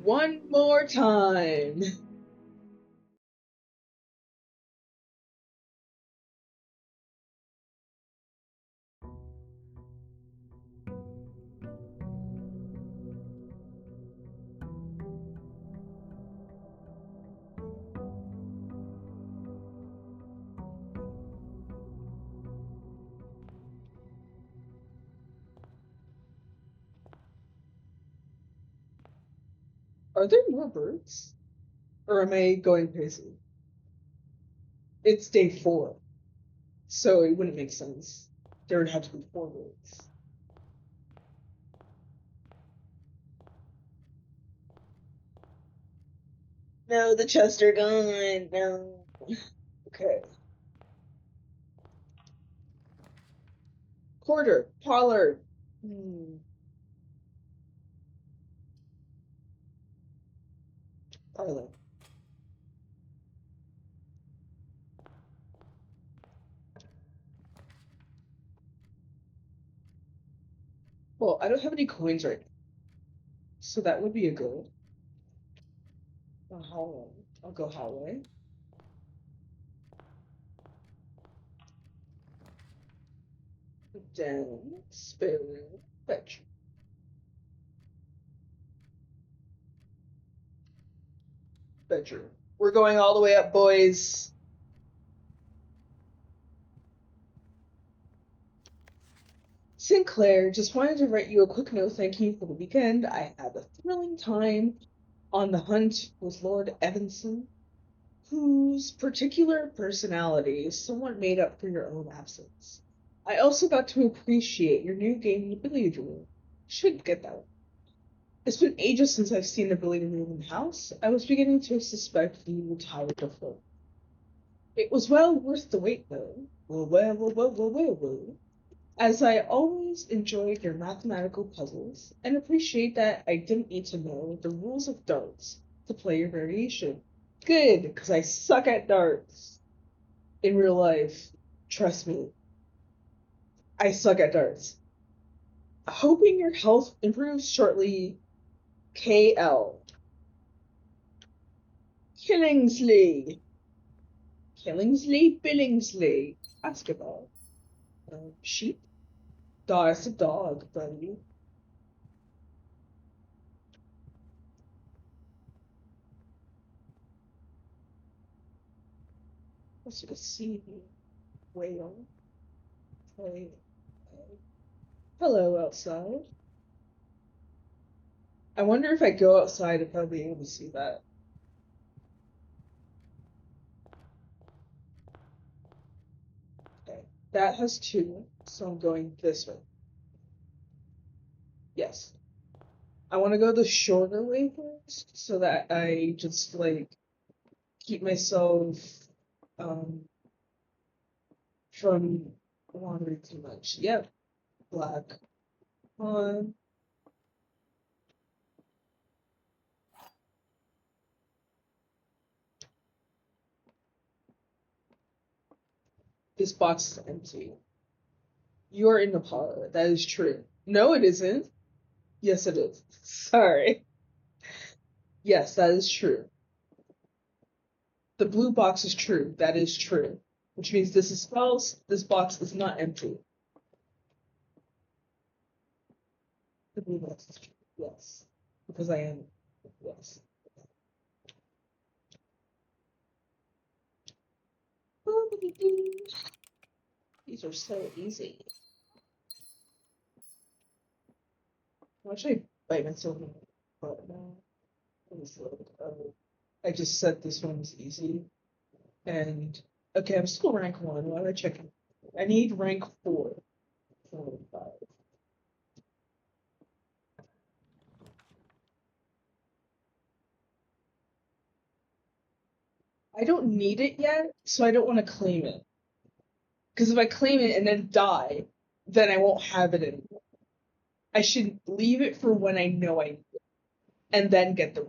one more time. Are there more birds? Or am I going crazy? It's day 4, so it wouldn't make sense. There would have to be 4 birds. No, the chests are gone. No. Okay. Quarter, pollard. Parlay. Well, I don't have any coins right now, so that would be a good. A hallway. I'll go hallway. Den, spare room, bedroom. Bedroom. We're going all the way up, boys. Sinclair, just wanted to write you a quick note thanking you for the weekend. I had a thrilling time on the hunt with Lord Evanson, whose particular personality somewhat made up for your own absence. I also got to appreciate your new game in the billiard room. Should get that one. It's been ages since I've seen the billiard room in the house. I was beginning to suspect you retired to float. It was well worth the wait, though. Well. As I always enjoyed your mathematical puzzles, and appreciate that I didn't need to know the rules of darts to play your variation. Good, because I suck at darts. In real life, trust me, I suck at darts. Hoping your health improves shortly, KL. Killingsley. Billingsley. Basketball. Sheep? Dog, it's a dog, buddy. What's a sea whale? Play. Hello, outside. I wonder if I go outside if I'll be able to see that. Okay, that has 2, so I'm going this way. Yes. I want to go the shorter way first, so that I just, like, keep myself, from wandering too much. Yep. Black. On. This box is empty. You are in the parlor. That is true. No, it isn't. Yes, it is. Sorry. Yes, that is true. The blue box is true. That is true. Which means this is false. This box is not empty. The blue box is true. Yes. Because I am. Yes. These are so easy. Why should I bite myself in the butt now? I just said this one was easy. And okay, I'm still rank 1. Why am I checking? I need rank 4. 4 and 5. I don't need it yet, so I don't want to claim it. Because if I claim it and then die, then I won't have it anymore. I should leave it for when I know I need it, and then get the.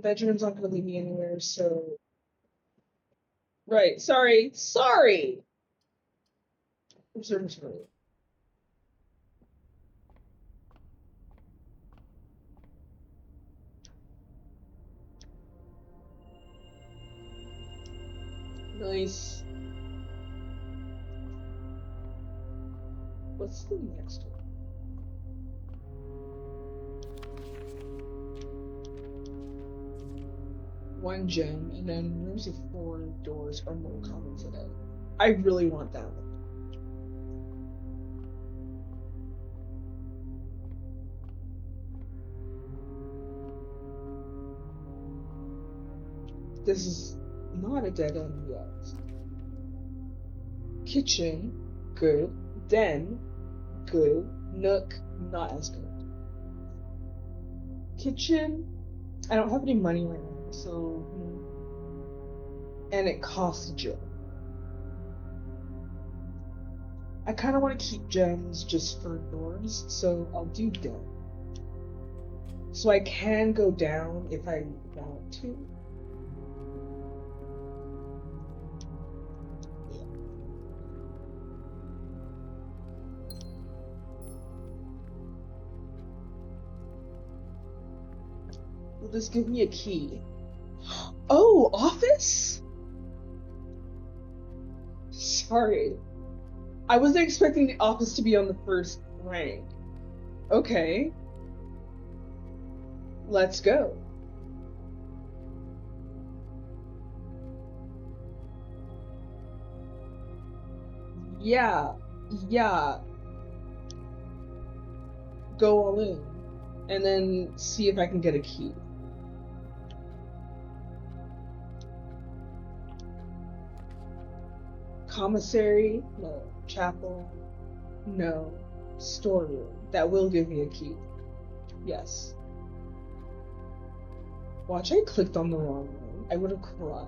Bedroom's not gonna lead me anywhere, so. Right, sorry. Observatory. Nice. What's the next one? One gem, and then rooms with 4 doors are more common today. I really want that one. This is not a dead end yet. Kitchen, good. Den, good. Nook, not as good. Kitchen, I don't have any money right now, so. And it costs a gem. I kind of want to keep gems just for doors, so I'll do den. So I can go down if I want to. Will this give me a key? Oh, office? Sorry. I wasn't expecting the office to be on the first rank. Okay. Let's go. Yeah. Go all in. And then see if I can get a key. Commissary? No. Chapel? No. Storeroom. That will give me a key. Yes. Watch, I clicked on the wrong one. I would have cried.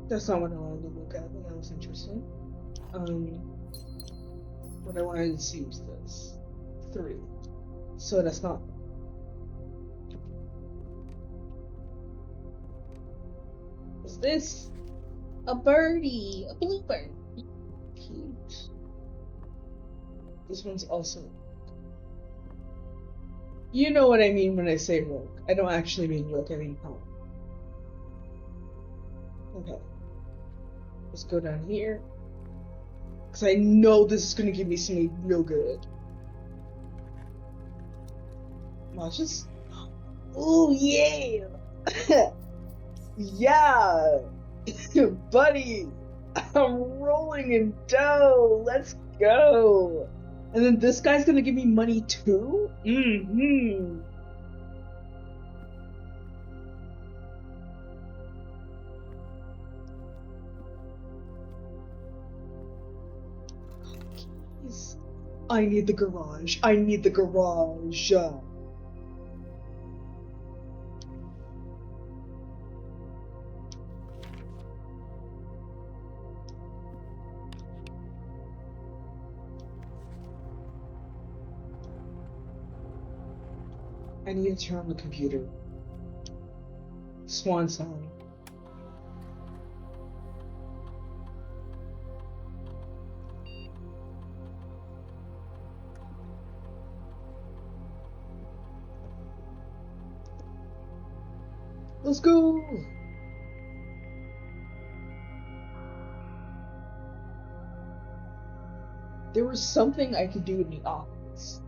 That's not what I wanted to look at, but that was interesting. What I wanted to see was this. 3. So that's not. Is this a birdie? A bluebird. Cute. This one's also. You know what I mean when I say rook. I don't actually mean rook, I mean pawn. Okay. Let's go down here. Because I know this is going to give me something real good. Watch this. Oh, yeah! Yeah! Buddy! I'm rolling in dough! Let's go! And then this guy's going to give me money too? Mm-hmm. I need the garage. I need the garage. I need to turn on the computer. Swan song. Let's go! There was something I could do in the office.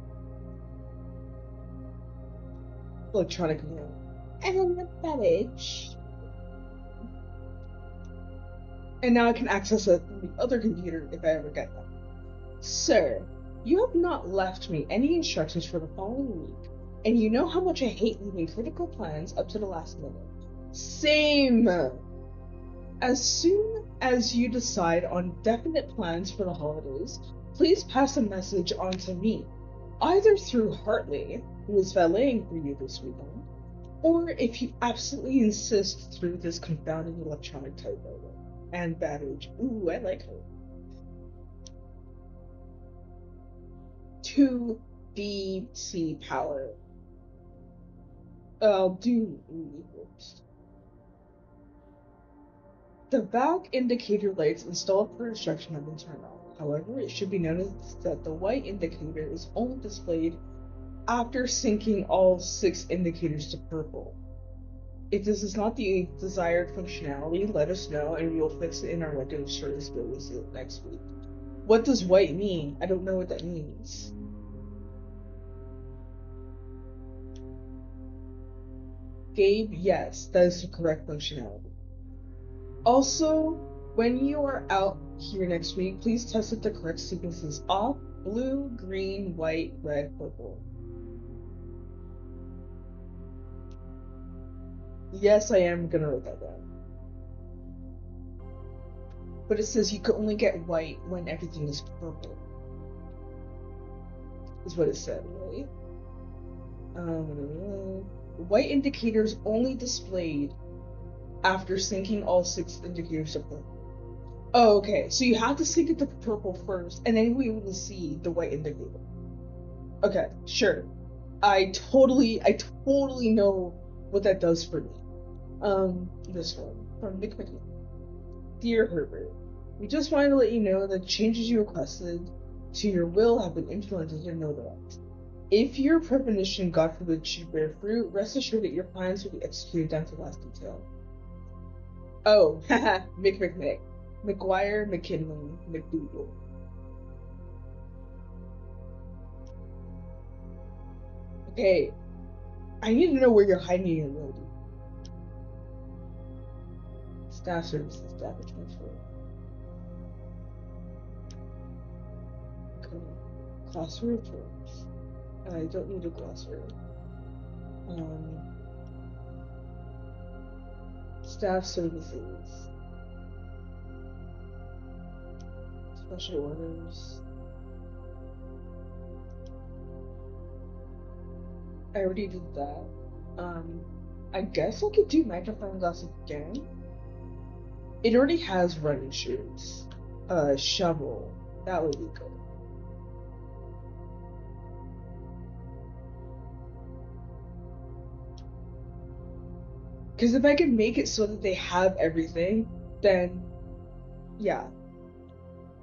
Electronic mail. And the beverage. And now I can access it from the other computer if I ever get them. Sir, you have not left me any instructions for the following week, and you know how much I hate leaving critical plans up to the last minute. Same! As soon as you decide on definite plans for the holidays, please pass a message on to me, either through Hartley, who is valeting for you this weekend, or if you absolutely insist through this confounding electronic typewriter. And Babbage. Ooh, I like her. 2 BC power. I'll do first. The back indicator lights installed per instruction have been turned on. However, it should be noticed that the white indicator is only displayed after syncing all 6 indicators to purple. If this is not the desired functionality, let us know and we will fix it in our Windows service builds next week. What does white mean? I don't know what that means. Gabe, yes, that is the correct functionality. Also, when you are out here next week, please test if the correct sequence is off: blue, green, white, red, purple. Yes, I am gonna write that down. But it says you can only get white when everything is purple. Is what it said, right? White indicators only displayed after syncing all 6 indicators to purple. Oh, okay. So you have to sync it to purple first, and then you'll be able to see the white indicator. Okay, sure. I totally know what that does for me. This one from Nick McNeil. Dear Herbert, we just wanted to let you know that changes you requested to your will have been implemented and notarized. If your premonition, God forbid, should bear fruit, rest assured that your plans will be executed down to the last detail. Oh, haha, McMcMick. McGuire, McKinley, McDougal. Okay, I need to know where you're hiding your will. Staff services, staff transfer. Okay. Classroom terms. I don't need a glossary. Staff services. Special orders. I already did that. I guess I could do magnifying glass again. It already has running shoes. Shovel. That would be good. Because if I can make it so that they have everything, then yeah.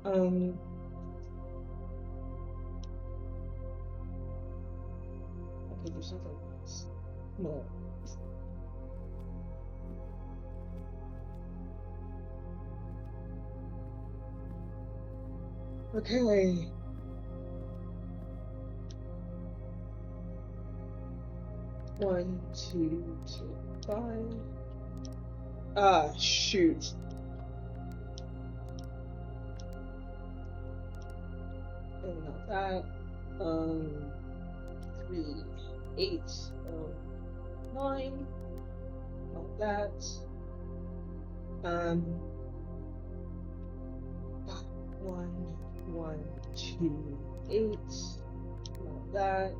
Okay, do something else. No. Okay. One, two, 5. Ah, shoot. Oh, not that. 3, 8, 9. Not that. 1, 1, 2, 8. Not that.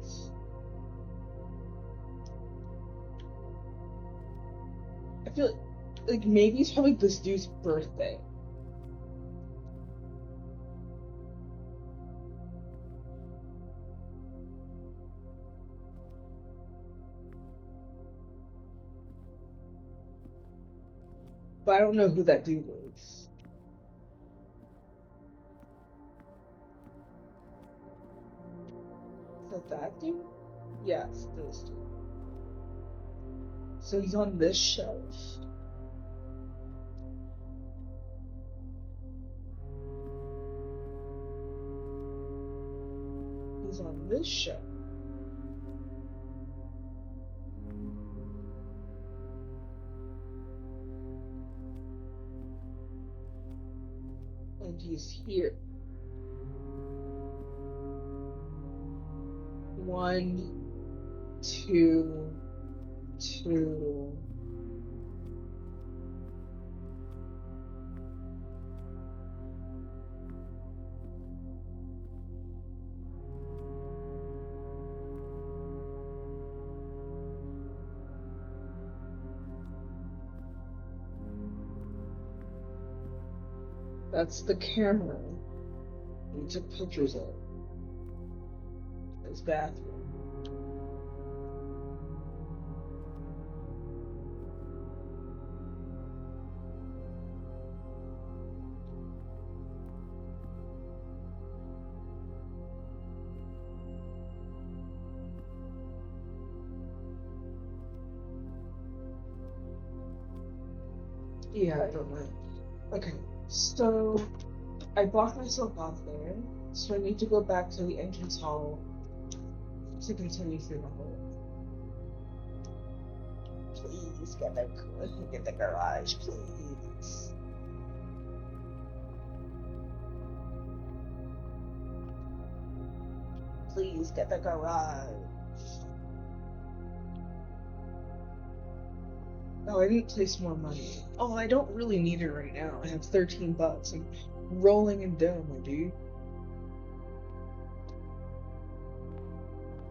I feel like maybe it's probably this dude's birthday. But I don't know who that dude is. Is that dude? Yes, this dude. So he's on this shelf. He's on this shelf. And he's here. 1, 2, 2. That's the camera we took pictures of. His bathroom. Yeah, I don't know. Okay, so I blocked myself off there, so I need to go back to the entrance hall to continue through the hole. Please get the garage, please. Please get the garage. Oh, I didn't place more money. Oh, I don't really need it right now. I have $13. I'm rolling in dough, my dude.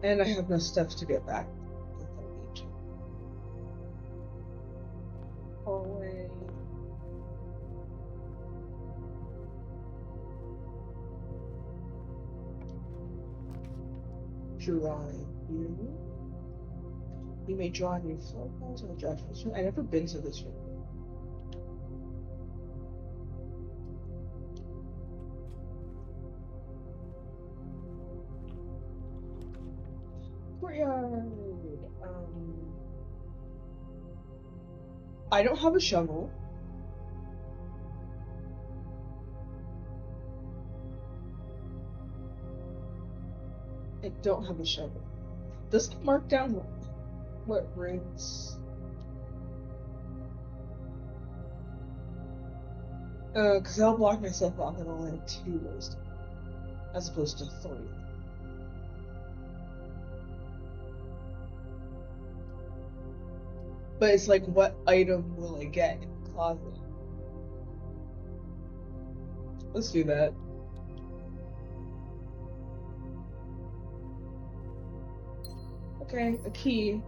And I have no stuff to get back if I need to. Hallway. Drawing. You may draw on your floor plans or draft this room. I've never been to this room. Courtyard. I don't have a shovel. I don't have a shovel. Does it mark down what rooms? Because I'll block myself off and only have 2 ways to go, as opposed to 3. But it's like, what item will I get in the closet? Let's do that. Okay, a key.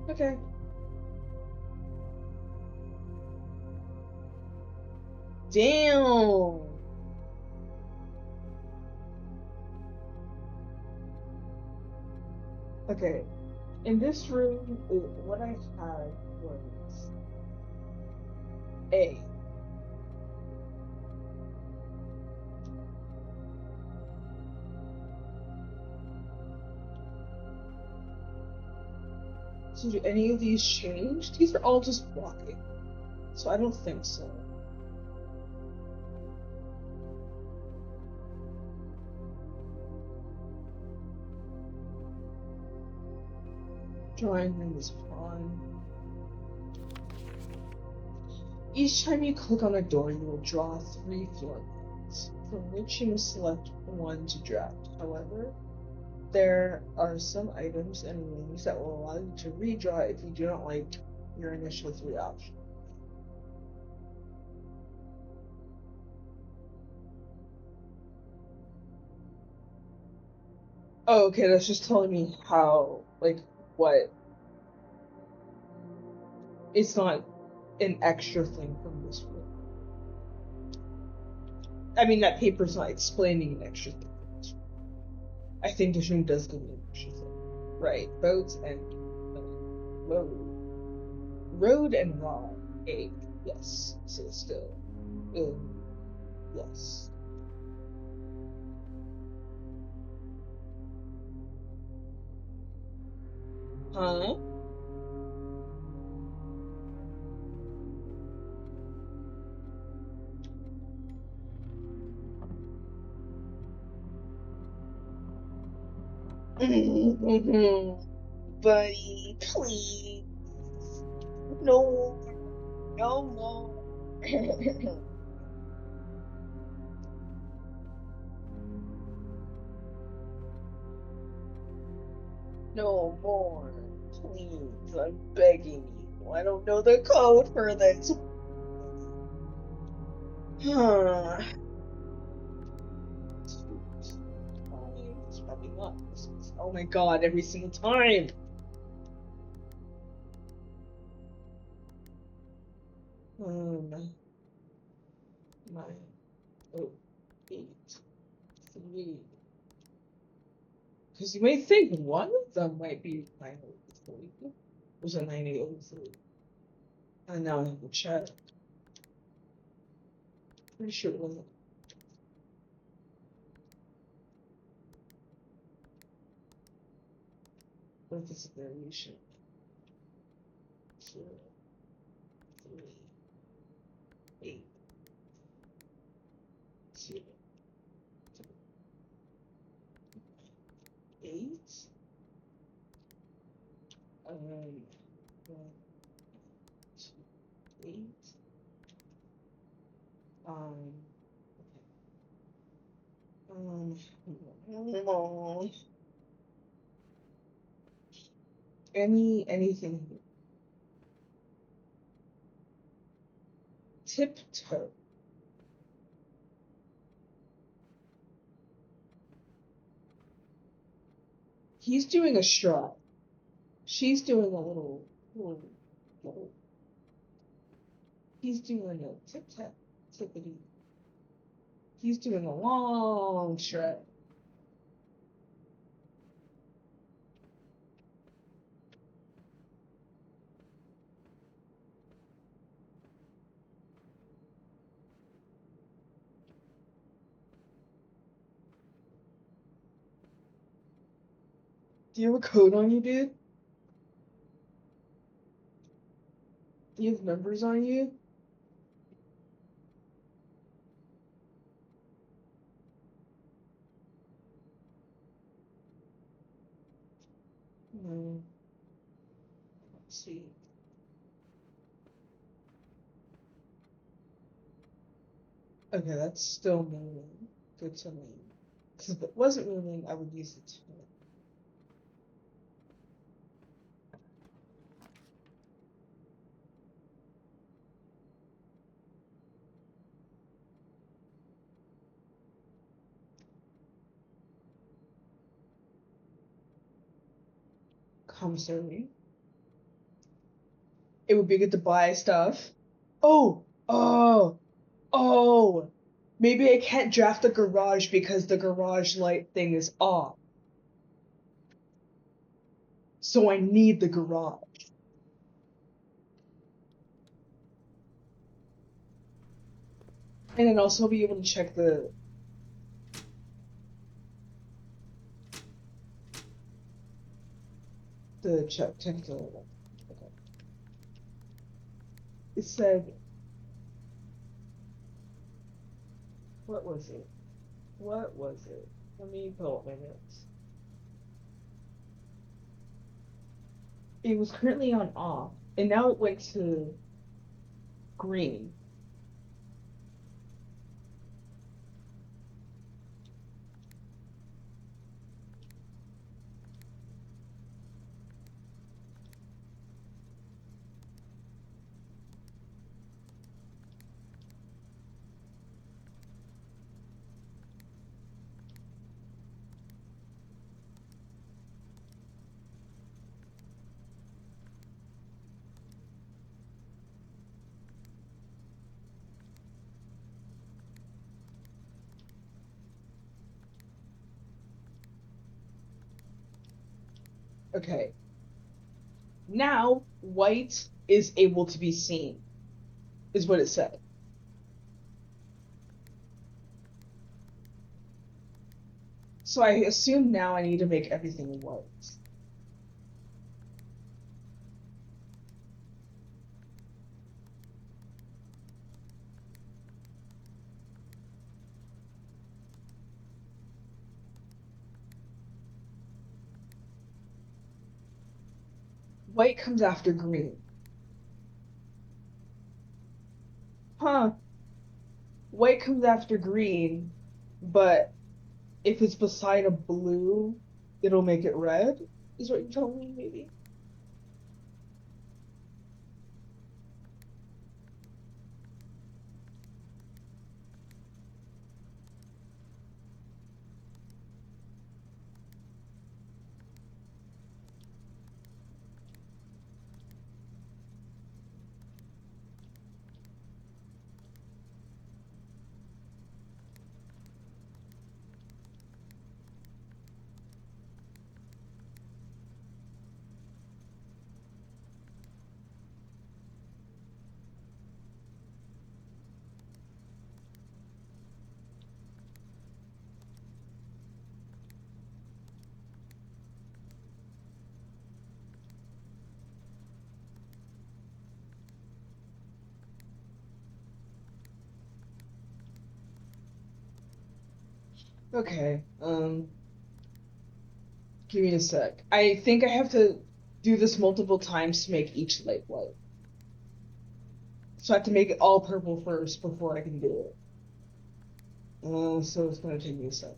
Okay. Damn. Okay. In this room, what I had was A. So do any of these change? These are all just walking. So I don't think so. Drawing room is fun. Each time you click on a door, you will draw 3 floor plans, from which you must select 1 to draft. However, there are some items and rooms that will allow you to redraw if you do not like your initial 3 options. Oh, okay, that's just telling me how, like, what. It's not an extra thing from this room. I mean, that paper's not explaining an extra thing from this room. I think this room does give me an extra thing. Right, boats and road. Road and rod. A. Yes. So still. Yes. Huh? Buddy, please. No. No more. No more. Please, I'm begging you. I don't know the code for this. Huh. It's probably not. Oh my god, every single time. 9, 0, 8, 3. Because you may think one of them might be 903. There's a 9803. And now I have to check. Pretty sure it wasn't. What if it's a variation? 0, 3, 8, 0, 8. 1, 2, 8. Anything here. Tiptoe. He's doing a strut. She's doing a little. He's doing a tip tap, tippity. He's doing a long strut. Do you have a coat on you, dude? Do you have numbers on you? No. Let's see. Okay, that's still moving. Good to me. Because if it wasn't moving, I would use it to commissary. It would be good to buy stuff. Oh, oh, oh. Maybe I can't draft the garage because the garage light thing is off. So I need the garage. And then also be able to check the check the okay. It said, what was it? What was it? Let me pull up my notes. It was currently on off, and now it went to green. Okay. Now white is able to be seen, is what it said. So I assume now I need to make everything white. White comes after green. Huh. White comes after green, but if it's beside a blue, it'll make it red, is what you're telling me, maybe? Okay. Give me a sec. I think I have to do this multiple times to make each light white. So I have to make it all purple first before I can do it. So it's gonna take me a sec.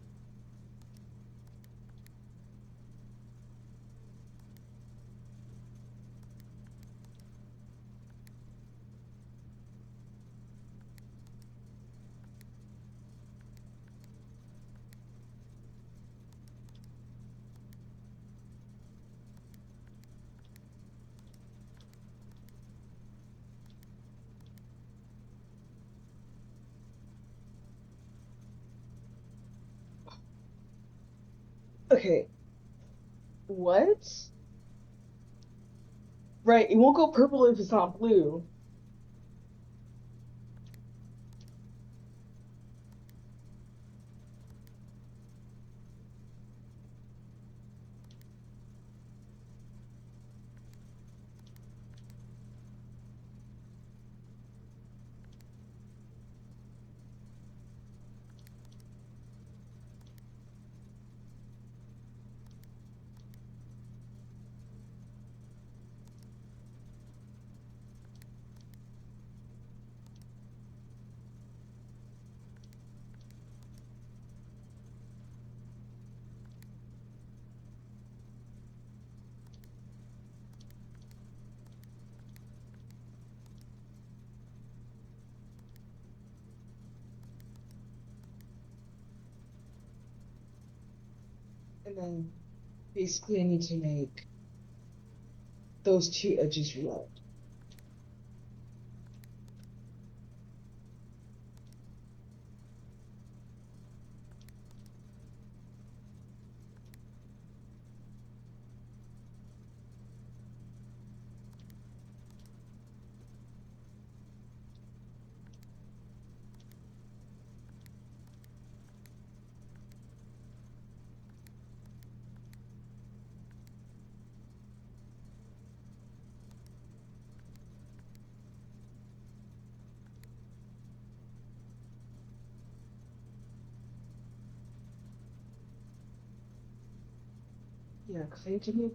Okay. What? Right, it won't go purple if it's not blue. And then basically I need to make those two edges red. Yeah, because I need to make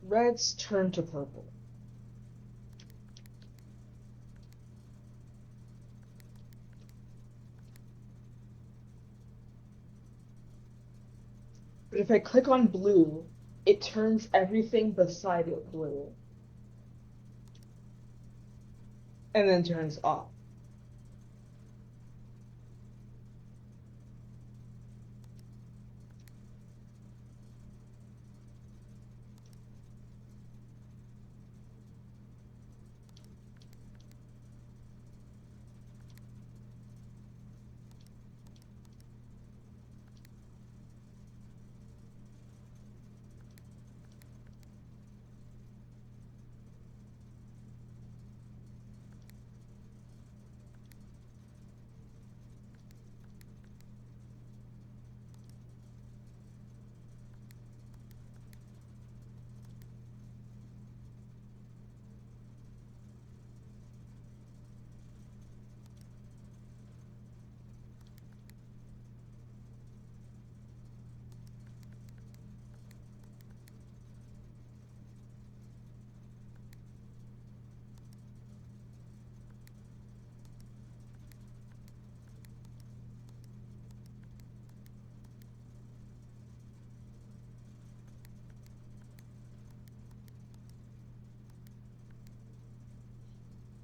reds turn to purple. But if I click on blue, it turns everything beside it blue and then turns off.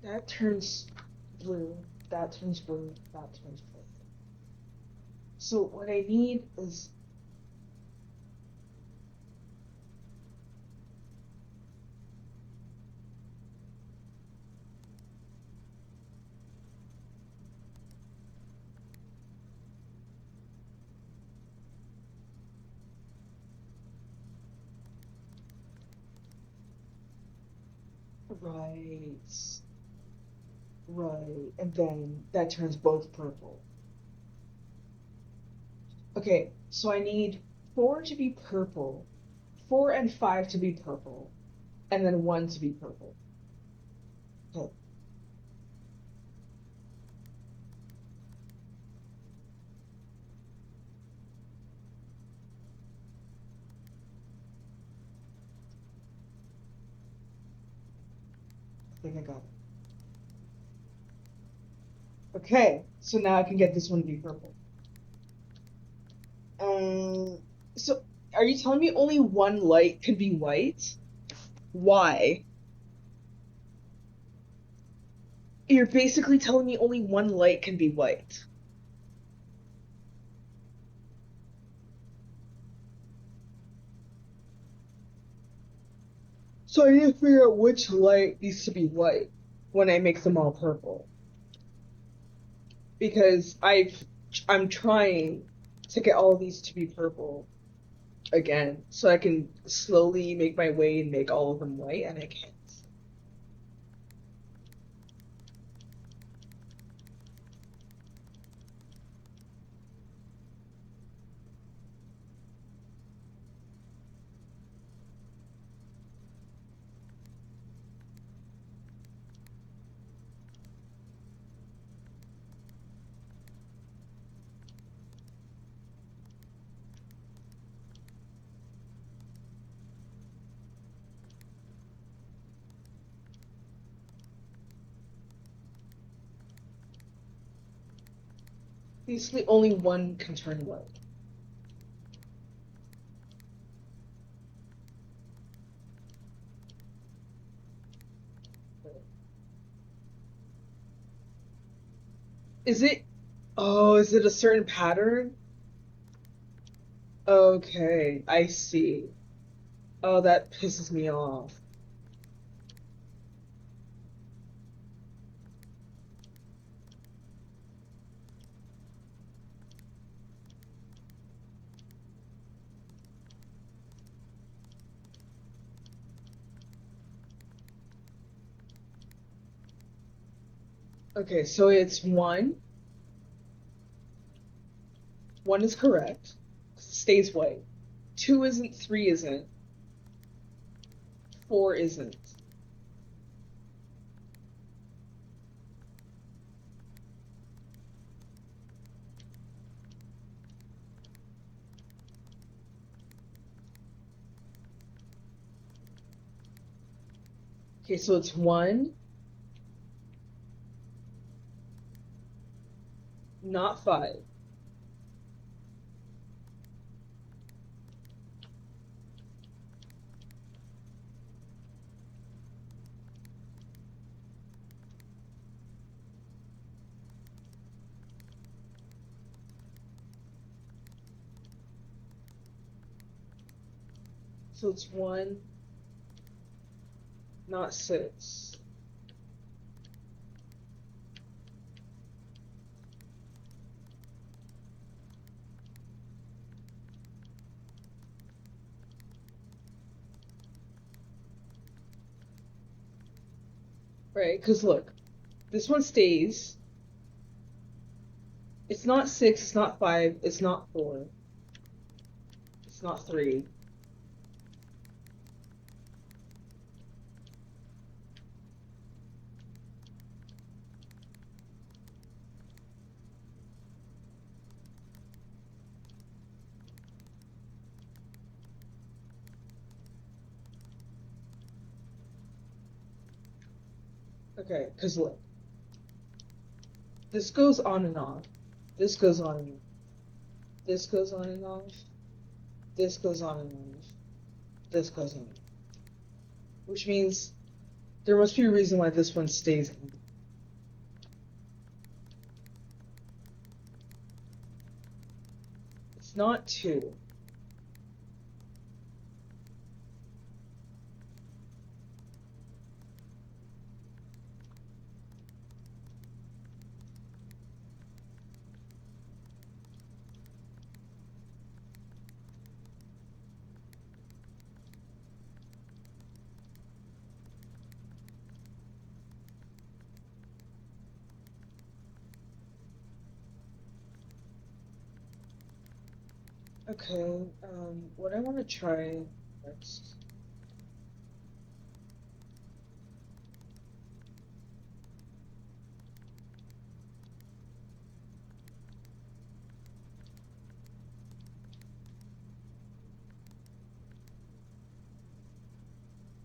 That turns blue, that turns blue, that turns blue. So what I need is right, right, and then that turns both purple. Okay, so I need four to be purple, four and five to be purple, and then one to be purple. Okay, think I got it. Okay, so now I can get this one to be purple. So are you telling me only one light can be white? Why? You're basically telling me only one light can be white. So I need to figure out which light needs to be white when I make them all purple. Because I'm trying to get all of these to be purple again, so I can slowly make my way and make all of them white, and I can't. Basically, only one can turn white. Is it? Oh, is it a certain pattern? Okay, I see. Oh, that pisses me off. Okay, so it's one. One is correct. Stays white. Two isn't, three isn't, four isn't. Okay, so it's one, not five. So it's one, not six. Right? Because look, this one stays. It's not six, it's not five, it's not four, it's not three. Okay, because look, this goes on and off. This goes on and off. This goes on and off. This goes on and off. This goes on. Which means there must be a reason why this one stays on. It's not two. Okay, what I want to try next.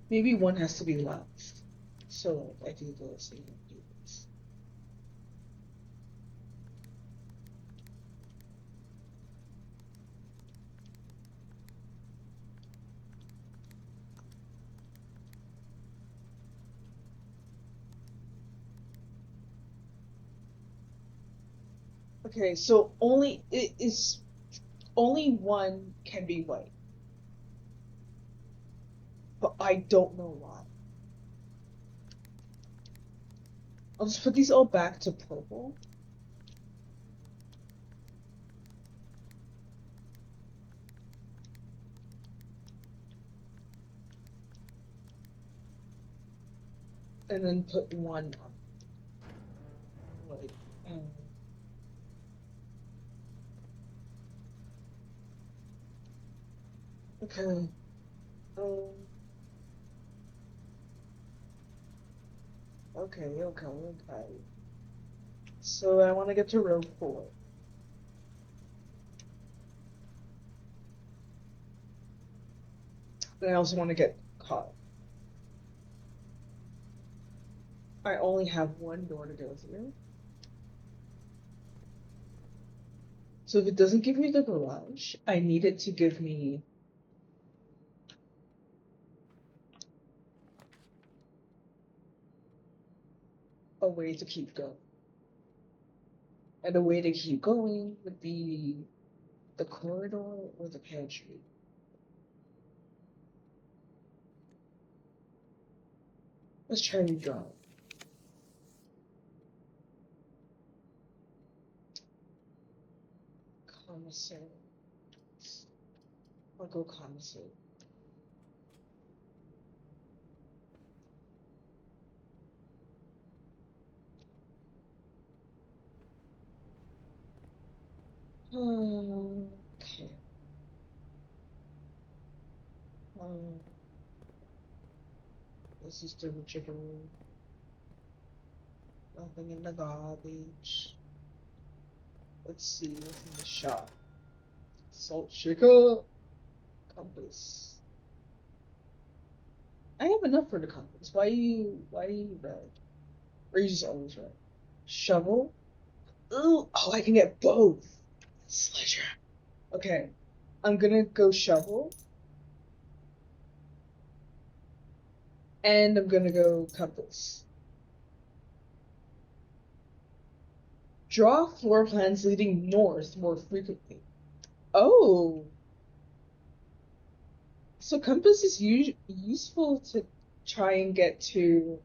Maybe one has to be left. So I do this and do this. Okay, so it is only one can be white, but I don't know why. I'll just put these all back to purple. And then put one on white. Okay. Um, okay. So I want to get to row 4. And I also want to get caught. I only have one door to go through. So if it doesn't give me the garage, I need it to give me a way to keep going. And a way to keep going would be the corridor or the pantry. Let's try to draw. Commissary. I'll go commissary. Okay. Um, this is the chicken room. Nothing in the garbage. Let's see what's in the shop. Salt shaker. Compass. I have enough for the compass. Why are you red? Or you just always red? Shovel? Ooh, oh, I can get both. Sledger. Okay. I'm gonna go shovel. And I'm gonna go compass. Draw floor plans leading north more frequently. Oh, so compass is useful to try and get to,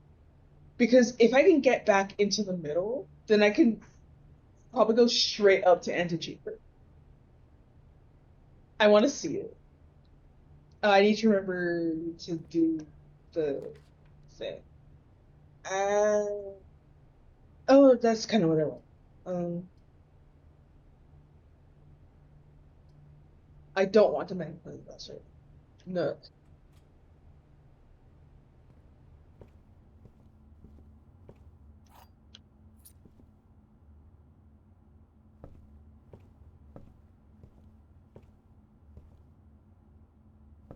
because if I can get back into the middle, then I can probably go straight up to Antechamber. I want to see it. I need to remember to do the thing. Uh, oh, that's kind of what I want. Um, I don't want to manipulate that, right? No.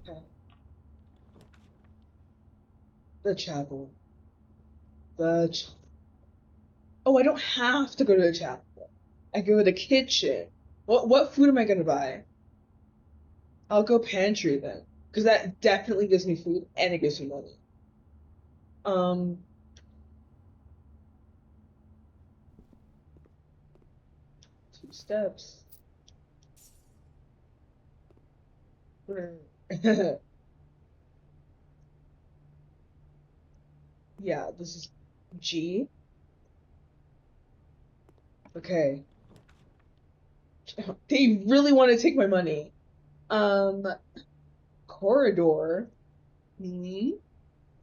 Okay. The chapel. The ch Oh, I don't have to go to the chapel. I go to the kitchen. What food am I gonna buy? I'll go pantry then, because that definitely gives me food and it gives me money. Um, 2 steps. Yeah, this is G. Okay. They really want to take my money. Um, corridor. Hmm.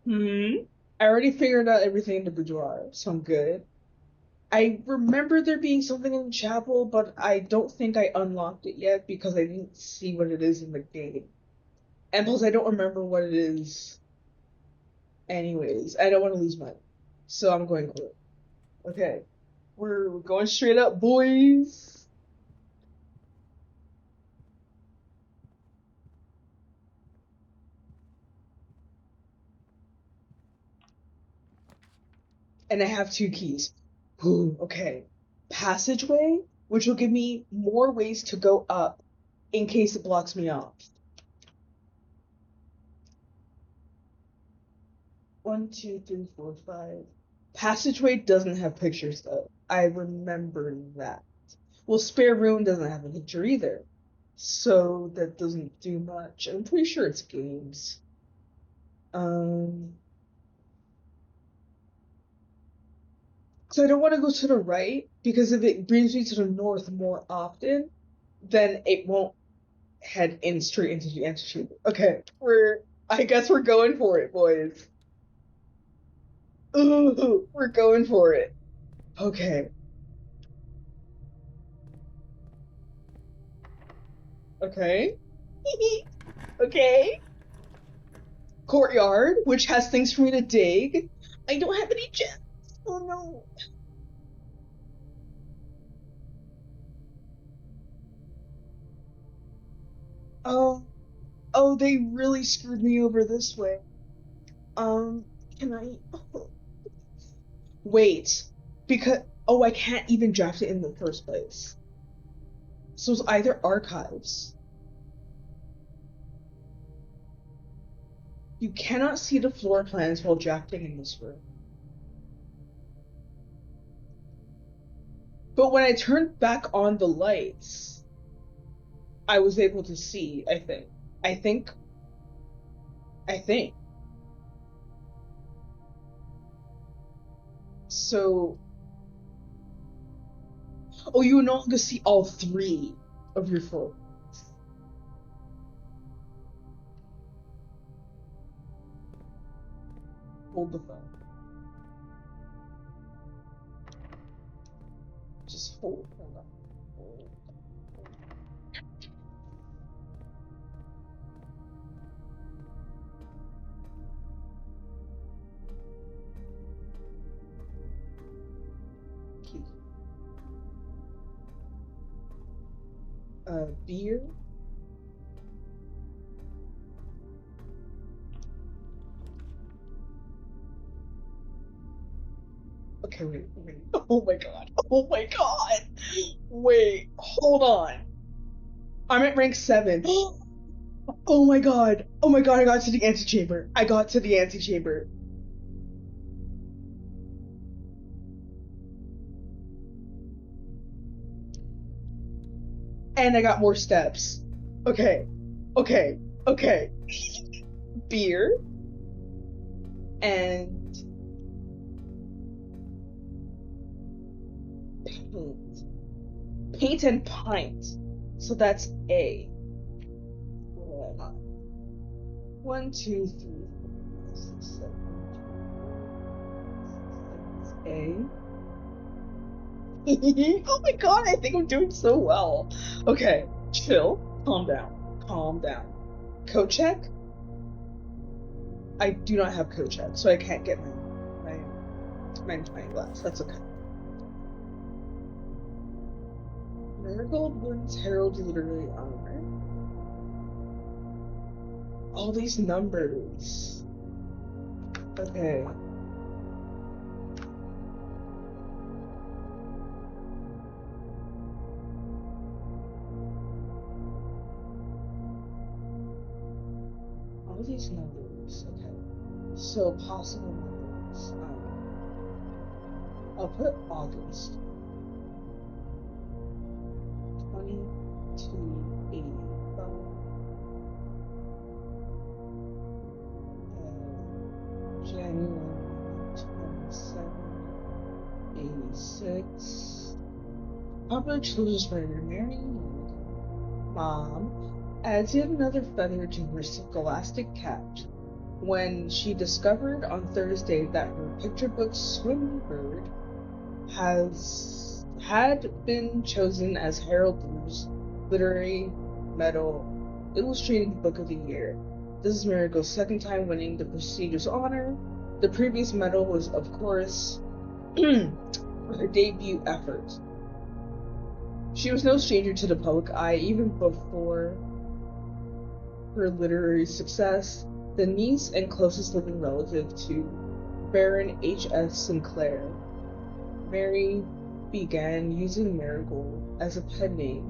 Hmm. I already figured out everything in the boudoir, so I'm good. I remember there being something in the chapel, but I don't think I unlocked it yet because I didn't see what it is in the game. And plus, I don't remember what it is. Anyways, I don't want to lose money, so I'm going for it. Okay, we're going straight up, boys. and I have 2 keys. Ooh, okay. Passageway, which will give me more ways to go up in case it blocks me off. 1, 2, 3, 4, 5. Passageway doesn't have pictures though. I remember that. Well, spare room doesn't have a picture either. So that doesn't do much. I'm pretty sure it's games. So I don't want to go to the right because if it brings me to the north more often, then it won't head in straight into the antechamber. Okay, I guess we're going for it, boys. Ooh, we're going for it. Okay. Okay. Okay. Courtyard, which has things for me to dig. I don't have any gems. Oh no. Oh, oh, they really screwed me over this way. Um, can I? Wait, because I can't even draft it in the first place. So it's either archives. You cannot see the floor plans while drafting in this room. But when I turned back on the lights, I was able to see, I think. I think. I think. So, oh, you will no longer see all 3 of your floor. Hold the phone. Just hold on. Hold. Beer. Okay, wait. Oh my god. Oh my god. Wait, hold on. I'm at rank 7. Oh my god. Oh my god, I got to the antechamber. I got to the antechamber. And I got more steps. Okay. Okay. Okay. Beer. And paint. Paint and pint. So that's A. 1, 2, 3, 4, 5, 6, 7, 8, 9, 10, 11, 12, 13, 14, 15, 16, 17, 18. Oh my god, I think I'm doing so well. Okay, chill. Calm down. Calm down. Code check? I do not have code check, so I can't get my magnifying glass. That's okay. Marigold wins Herald Literary Honor. All these numbers. Okay. All these numbers. Okay. So possible numbers. I'll put August. 2285. January 2786. Popular children's writer Mary Mom adds yet another feather to her scholastic cap when she discovered on Thursday that her picture book Swim Bird had been chosen as Herald's Literary Medal Illustrated Book of the Year. This is Marigold's second time winning the prestigious honor. The previous medal was, of course, her debut effort. She was no stranger to the public eye even before her literary success. The niece and closest living relative to Baron H.S. Sinclair, Mary began using Marigold as a pen name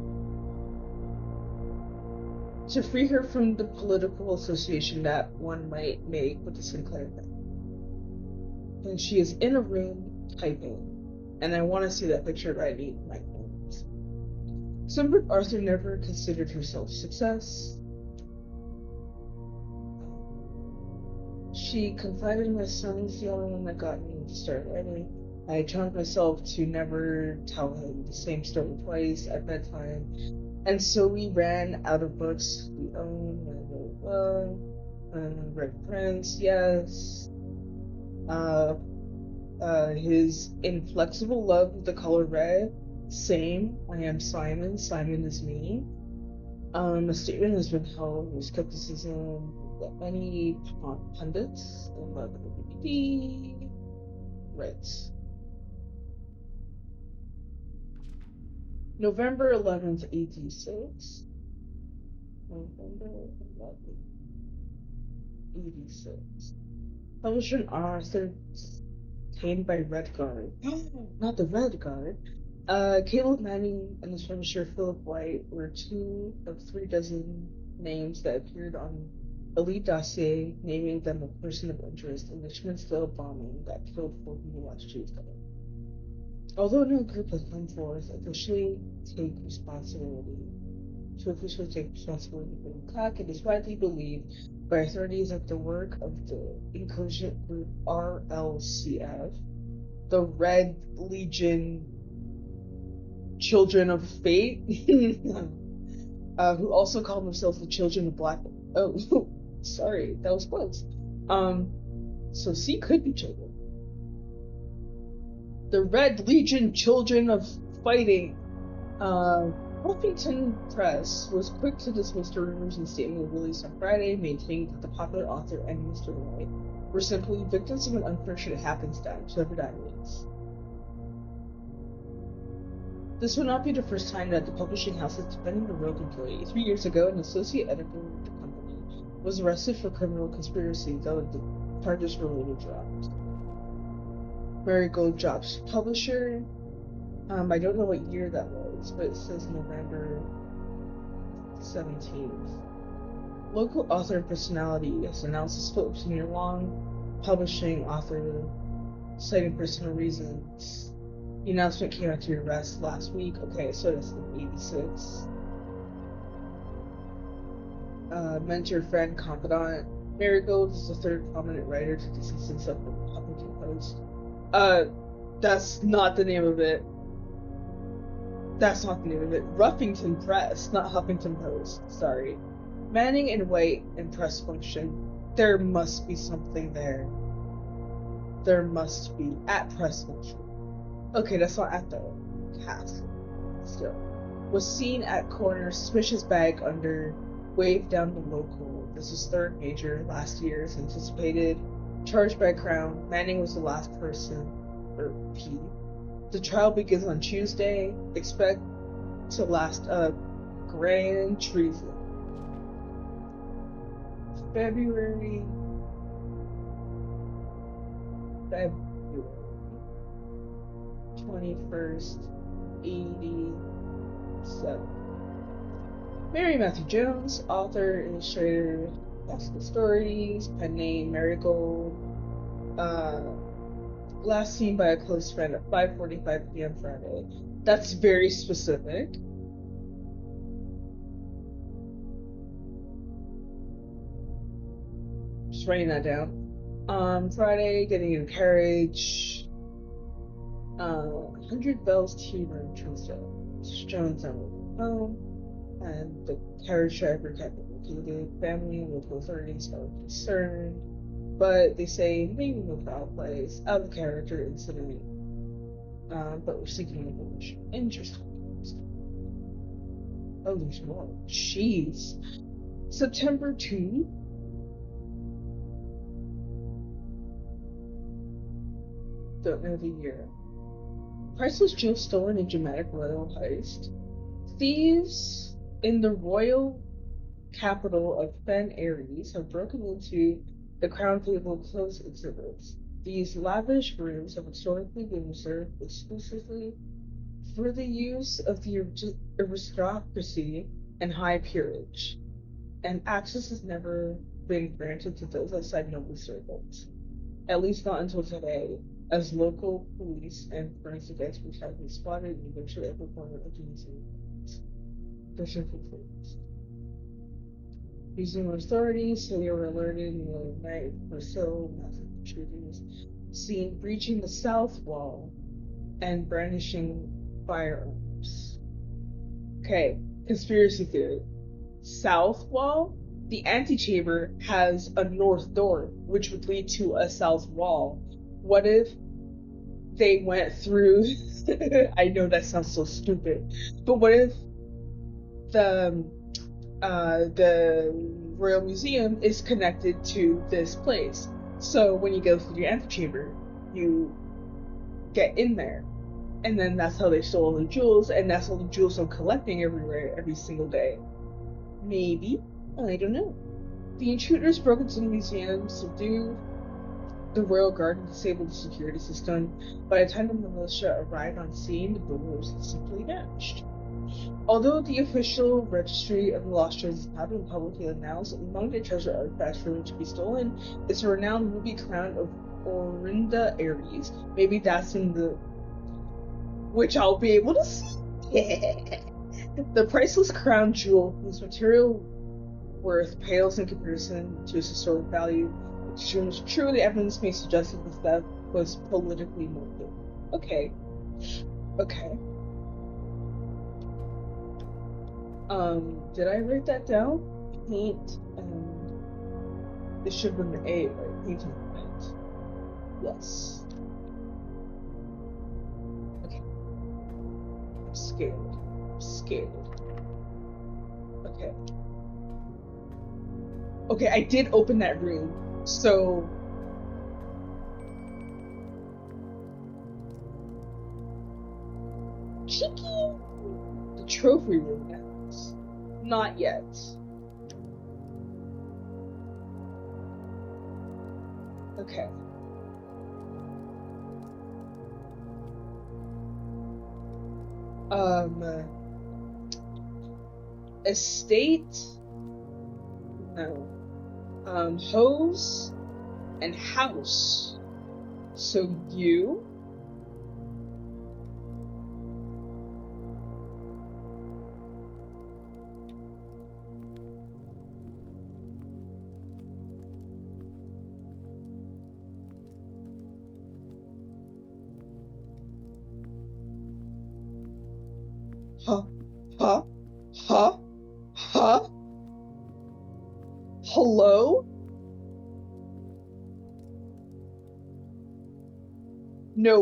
to free her from the political association that one might make with the Sinclair family. And she is in a room typing, and I want to see that picture, but I need my notes. Songbird Arthur never considered herself success. She confided in my son's the only one that got me to start writing. I challenged myself to never tell him the same story twice at bedtime. And so we ran out of books we owned. Red Prince, yes. His inflexible love of the color red, same. I am Simon. Simon is me. A statement has been held with skepticism that many pundits and love LGBT. Right. November 11th, 86. November 11th, 86. Publisher and author obtained by Red Guard. Not the Red Guard. Caleb Manning and his publisher Philip White were 2 of 3 dozen names that appeared on Elite Dossier, naming them a person of interest in the Schmittsville bombing that killed 4 people last Tuesday. Although no group has come forth to officially take responsibility for the attack, it is widely believed by authorities that the work of the incursion group RLCF, the Red Legion Children of Fate, who also call themselves the Children of Black. Oh, sorry, that was close. So C could be children. The Red Legion Children of Fighting. Huffington Press was quick to dismiss the rumors in a statement released on Friday, maintaining that the popular author and Mr. White were simply victims of an unfortunate happenstance, whoever that means. This would not be the first time that the publishing house has defended a rogue employee. 3 years ago, an associate editor of the company was arrested for criminal conspiracy, though the charges were later dropped. Marigold drops publisher. I don't know what year that was, but it says November 17th. Local author and personality has announced a split between your long publishing author, citing personal reasons. The announcement came after your arrest last week. Okay, so that's in 86. Mentor, friend, confidant. Marigold is the 3rd prominent writer to distance himself from the Huffington Post. That's not the name of it. That's not the name of it. Ruffington Press, not Huffington Post. Sorry. Manning and White and press function. There must be something there. There must be. At press function. Okay, that's not at the castle. Still. Was seen at corner, suspicious bag under, waved down the local. This is 3rd major, last year's anticipated. Charged by Crown. Manning was the last person, or P. The trial begins on Tuesday. Expect to last grand treason. February 21st, 87. Mary Matthew Jones, author, illustrator, gospel stories, pen name Marigold. Last seen by a close friend at 5:45 p.m. Friday. That's very specific. Just writing that down. Friday, getting in carriage. 100 Bells Tea Room, Truesdale. Jones on home. And the carriage driver kept located. Family and local authorities are concerned. But they say maybe no foul plays, out of character incident, but we're seeking information. Interesting. Oh, there's more. Jeez. September 2. Don't know the year. Priceless jewels stolen in dramatic royal heist. Thieves in the royal capital of Fen Aries have broken into the Crown Table clothes exhibits. These lavish rooms have historically been reserved exclusively for the use of the aristocracy and high peerage, and access has never been granted to those outside noble circles, at least not until today, as local police and forensic experts have been spotted in virtually every corner of the museum. The circle closed. Museum authorities say they were alerted in the night or so, massive intruders seen breaching the south wall and brandishing firearms. Okay, conspiracy theory. South wall? The antechamber has a north door, which would lead to a south wall. What if they went through? I know that sounds so stupid, but what if the Royal Museum is connected to this place? So when you go through the antechamber, you get in there, and then that's how they stole all the jewels, and that's all the jewels I'm collecting everywhere every single day. Maybe. I don't know. The intruders broke into the museum, subdued the royal guard, and disabled the security system. By the time the militia arrived on scene, the burglars had simply vanished. Although the official registry of the lost treasures has not been publicly announced, among the treasure artifacts rumored to be stolen is a renowned ruby crown of Orinda Aries. Maybe that's in the... which I'll be able to see. The priceless crown jewel, whose material worth pales in comparison to its historic value, which is true, the evidence may suggest that the theft was politically motivated. Okay. Did I write that down? Paint and this should have been the A, right? Paint and paint. Yes. Okay. I'm scared. Okay. Okay, I did open that room, so... Cheeky! The trophy room now. Not yet. Okay. Estate? No. Hose and house. So you? Huh? Hello? No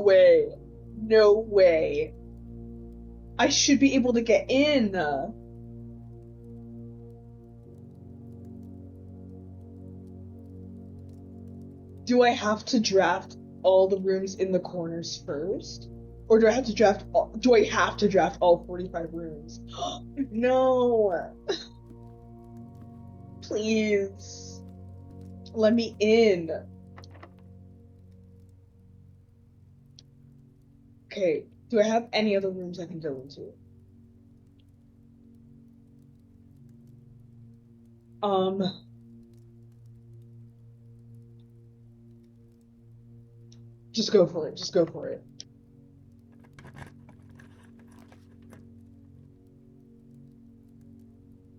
way. I should be able to get in. Do I have to draft all the rooms in the corners first? Or do I have to draft all 45 rooms? No. Please. Let me in. Okay, do I have any other rooms I can go into? Just go for it.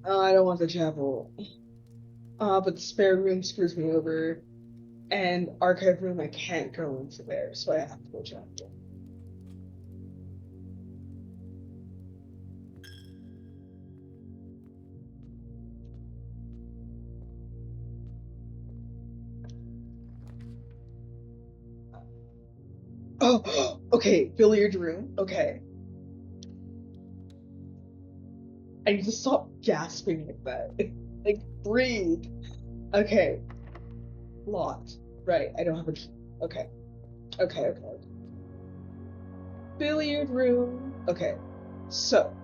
I don't want the chapel. But the spare room screws me over. And archive room, I can't go into there, so I have to go chapel. Oh, okay, billiard room. Okay. I need to stop gasping like that. Like, breathe. Okay. Locked. Right, I don't have a key. Okay. Billiard room. Okay. So,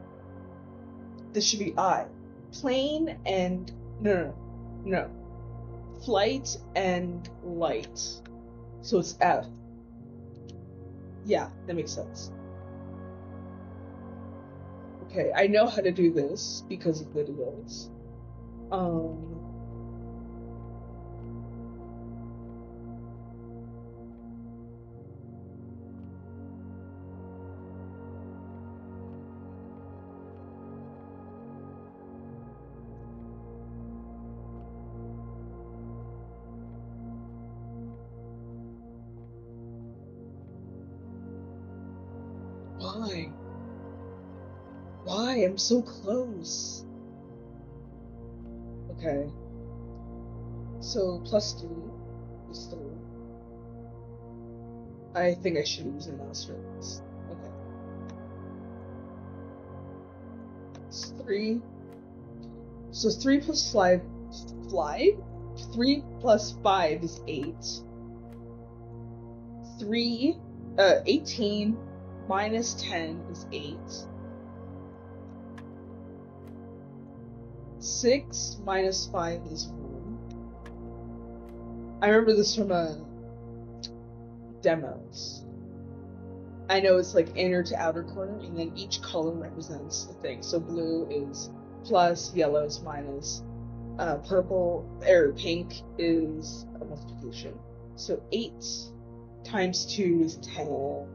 this should be I. Plane and... No. Flight and light. So it's F. Yeah, that makes sense. Okay, I know how to do this because of videos. Why? Why? I'm so close. Okay. So plus 3 is 3. I think I should use a mouse for this. Okay. It's 3. So 3 plus 5. 3 plus 5 is 8. 18 minus 10 is 8. 6 minus 5 is 1. I remember this from demos. I know it's like inner to outer corner, and then each color represents the thing. So blue is plus, yellow is minus, purple or pink is a multiplication. So 8 times 2 is 10.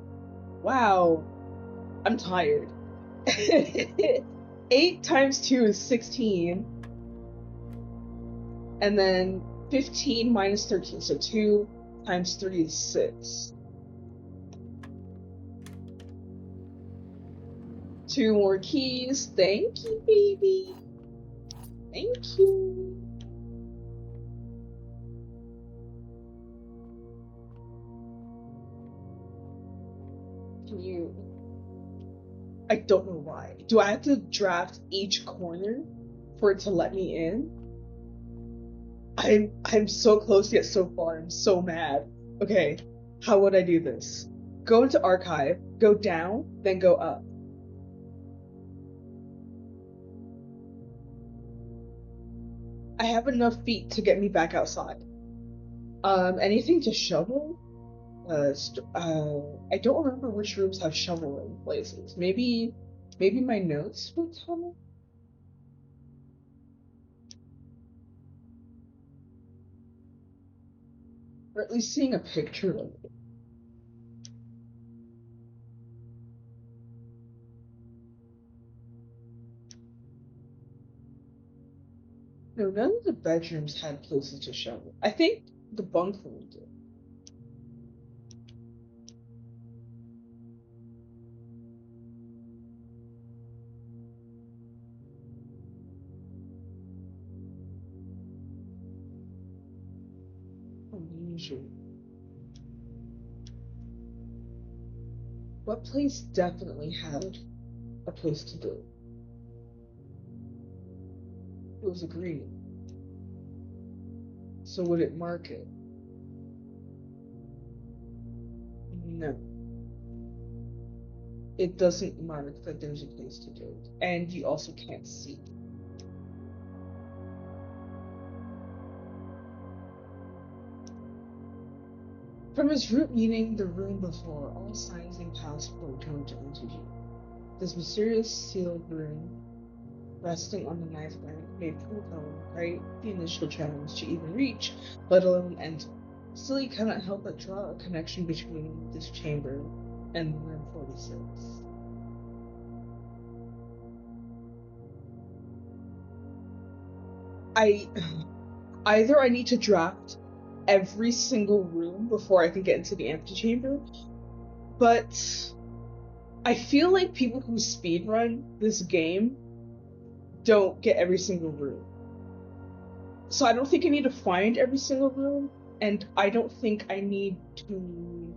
Wow, I'm tired. 8 times 2 is 16. And then 15 minus 13, so 2 times 3 is 6. 2 more keys. Thank you, baby. Thank you. Can you... I don't know why. Do I have to draft each corner for it to let me in? I'm so close yet so far. I'm so mad. Okay, how would I do this? Go into archive, go down, then go up. I have enough feet to get me back outside. Anything to shovel? I don't remember which rooms have shoveling places. Maybe my notes will tell me? Or at least seeing a picture of it. No, none of the bedrooms had places to shovel. I think the bunk room did. Unusual. What place definitely had a place to do? It was a green. So would it mark it? No. It doesn't mark that there's a place to do it. And you also can't see. From his root meeting the room before, all signs and passport come to view. This mysterious sealed room, resting on the ninth planet, made Pluto right the initial challenge to even reach, let alone enter. Still, he cannot help but draw a connection between this chamber and room 46. Either I need to draft every single room before I can get into the antechamber, but I feel like people who speedrun this game don't get every single room. So I don't think I need to find every single room, and I don't think I need to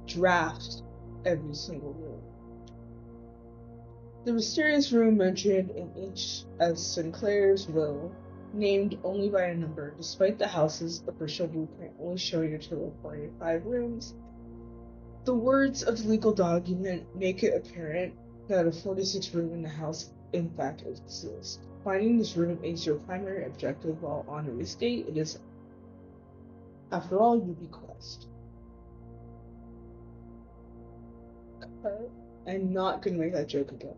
draft every single room. The mysterious room mentioned in each as Sinclair's will, named only by a number, despite the house's official blueprint only showing a total of 45 rooms. The words of the legal document make it apparent that a 46th room in the house in fact exists. Finding this room is your primary objective while on a estate. It is After all, you bequest. Okay. I'm not gonna make that joke again.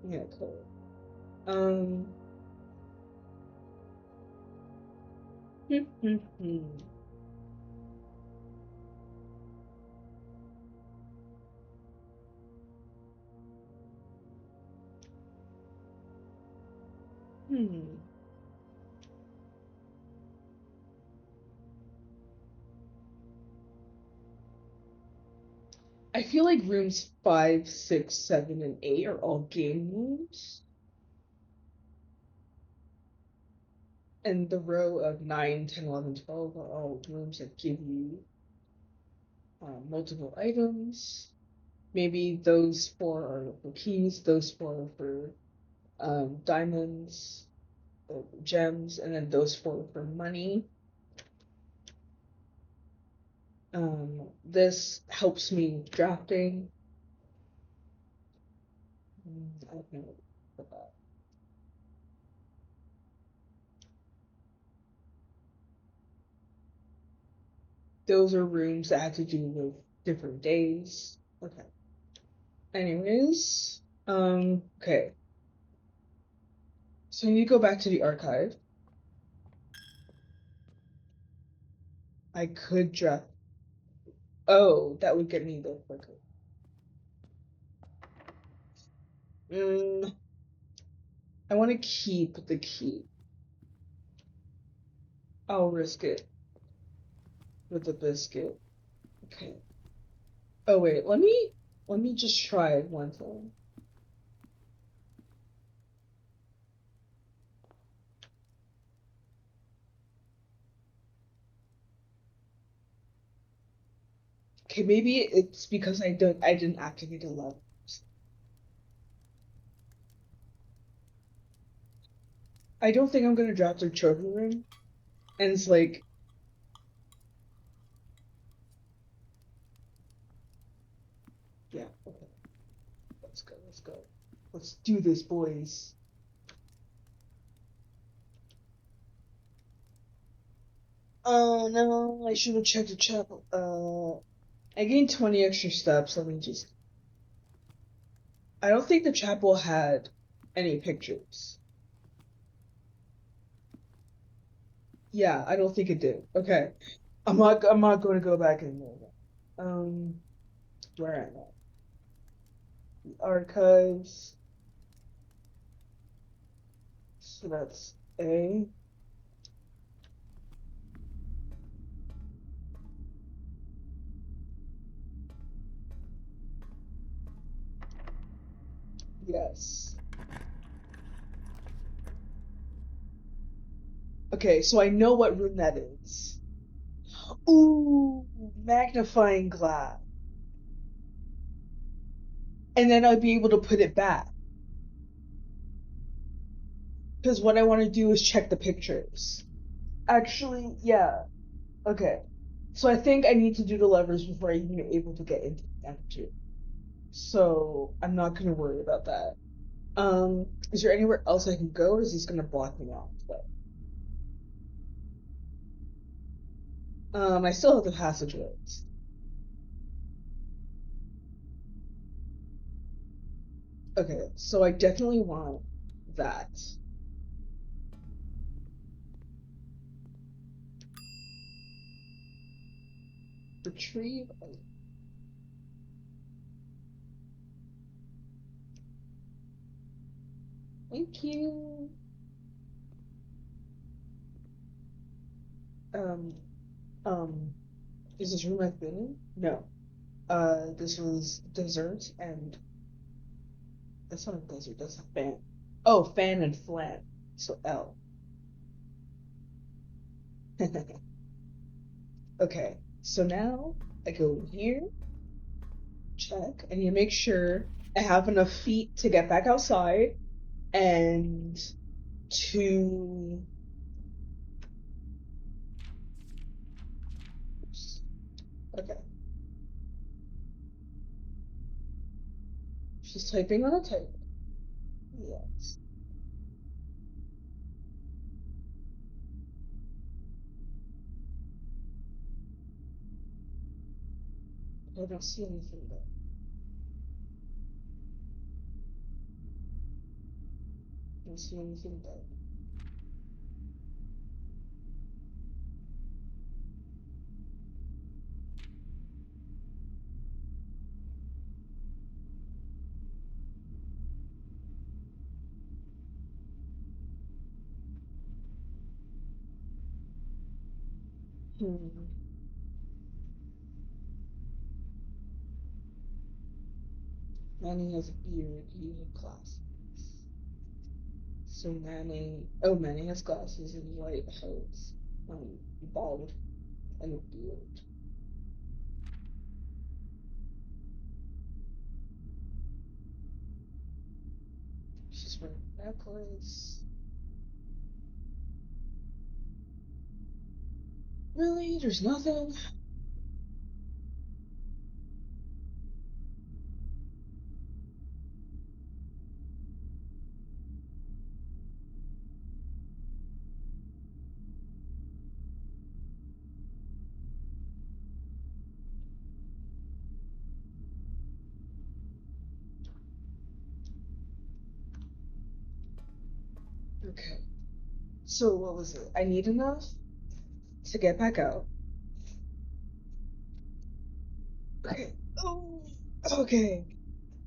Yeah, cool. Hmm. I feel like rooms 5, 6, 7, and 8 are all game rooms. And the row of 9, 10, 11, 12 are all rooms that give you multiple items. Maybe those 4 are for keys, those 4 are for diamonds, gems, and then those 4 are for money. This helps me with drafting. I don't know about that. Those are rooms that have to do with different days. Okay. Anyways, okay. So I need to go back to the archive. I could draft. Oh, that would get me there quicker. I want to keep the key. I'll risk it with the biscuit. Okay. Oh wait, let me just try one thing. Okay, maybe it's because I didn't activate the levels. I don't think I'm gonna draft a trophy room. And it's like, yeah, okay. Let's go, let's go. Let's do this, boys. Oh no, I should have checked the chapel. I gained 20 extra steps. Let me just. I don't think the chapel had any pictures. Yeah, I don't think it did. Okay. I'm not going to go back anymore. Where am I? The archives. So that's A. Yes. Okay, so I know what room that is. Ooh, magnifying glass. And then I'll be able to put it back. Because what I want to do is check the pictures. Actually, yeah. Okay. So I think I need to do the levers before I even able to get into the empty. So I'm not gonna worry about that. Is there anywhere else I can go, or is this gonna block me off? I still have the passageways. Okay, so I definitely want that. Retrieve. Thank you. Um, um, is this room I've been in? No. This was dessert and that's not a desert, that's a fan. Oh, fan and flan. So L. Okay, so now I go here, check, and you make sure I have enough feet to get back outside and to. Okay, she's typing on a type. Yeah. 'Cause. I don't see anything though. I don't see anything though. Hmm. Manny has a beard. He has glasses. So Manny, oh, Manny has glasses and white hose, bald, and a beard. She's wearing a necklace. Really? There's nothing? Okay. So what was it? I need enough to get back out. Okay. Oh, okay.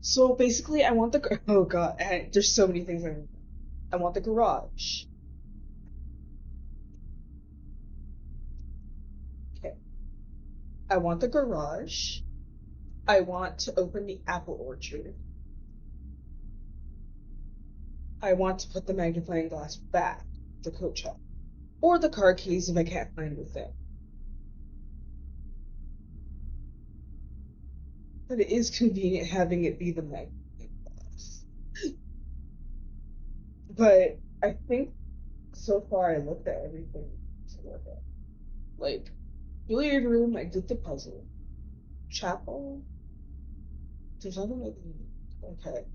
So basically, I want the oh god, there's so many things I want. I want the garage. Okay. I want the garage. I want to open the apple orchard. I want to put the magnifying glass back, the coat check, or the car keys if I can't find the thing. But it is convenient having it be the magnifying glass. But I think so far I looked at everything to look at. Like, billiard room, I did the puzzle. Chapel, there's nothing like okay.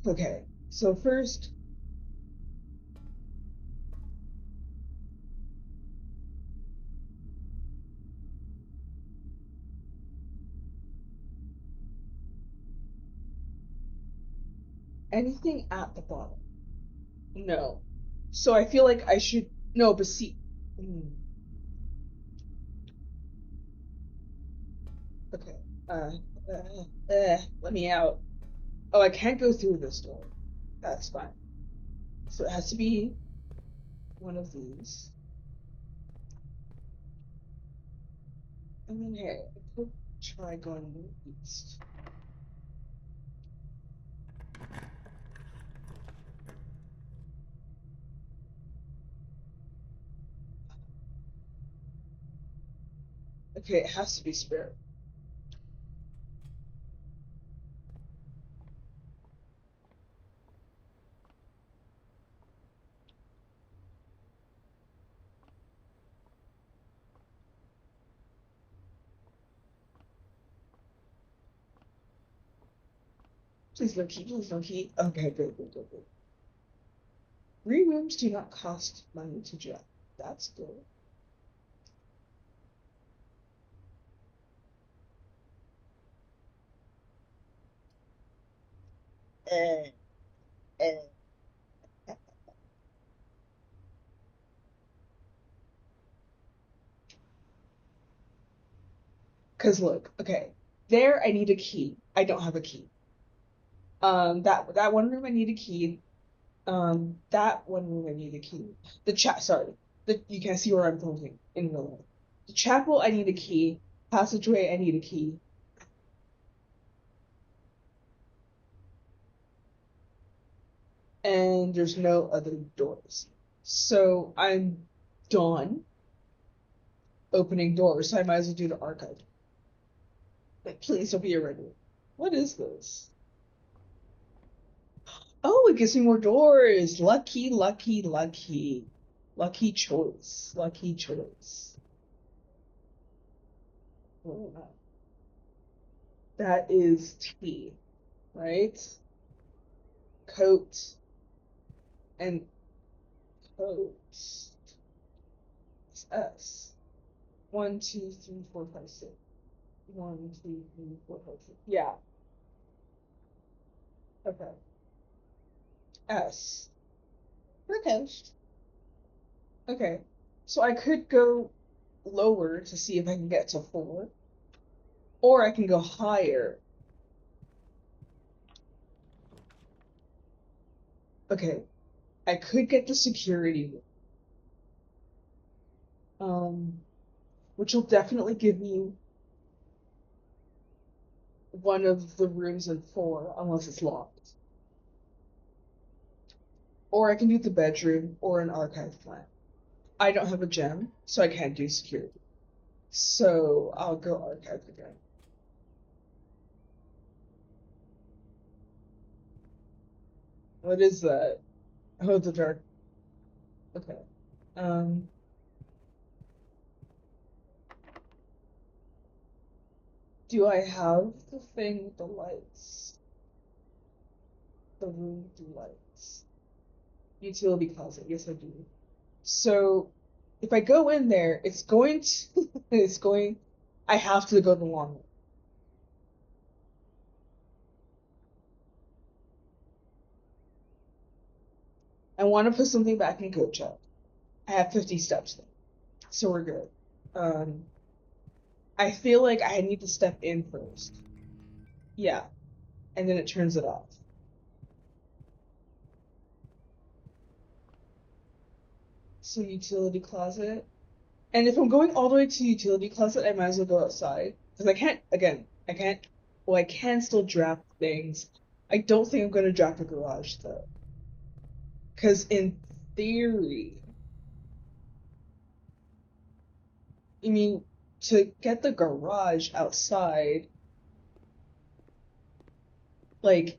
Okay. So first, anything at the bottom. No. So I feel like I should no, but see. Okay. Uh, Let me out. Oh, I can't go through this door. That's fine. So it has to be one of these. And then here, I could try going east. Okay, it has to be spare. Please no key, please no key. Okay, good, good, good, good. Rooms do not cost money to jet. That's good. Eh, eh. Cause look, okay, there I need a key. I don't have a key. That one room I need a key. That one room I need a key. The chat, sorry, you can't see where I'm pointing in real life. The chapel I need a key. Passageway I need a key. And there's no other doors. So I'm done opening doors. So I might as well do the archive. Like, please don't be a red room. What is this? Oh, it gives me more doors. Lucky, lucky, lucky. Lucky choice. Lucky choice. Oh, wow. That is T, right? Coat and coat. It's S. 1, 2, 3, 4, 5, 6. One, two, three, four, five, six. Yeah. Okay. S. Okay. Okay. So I could go lower to see if I can get to four, or I can go higher. Okay. I could get the security, um, which will definitely give me one of the rooms in four, unless it's locked. Or I can do the bedroom or an archive plan. I don't have a gem, so I can't do security. So I'll go archive again. What is that? Oh, the dark. Okay. Um, do I have the thing with the lights? The room with the lights. Utility closet. Yes, I do. So if I go in there, it's going to, it's going, I have to go the long way. I want to put something back in code check. I have 50 steps though, so we're good. Um, I feel like I need to step in first. Yeah, and then it turns it off. So utility closet. And if I'm going all the way to utility closet, I might as well go outside. Because I can't, again, I can't, well, I can still draft things. I don't think I'm going to draft a garage though. Because in theory, I mean, to get the garage outside, like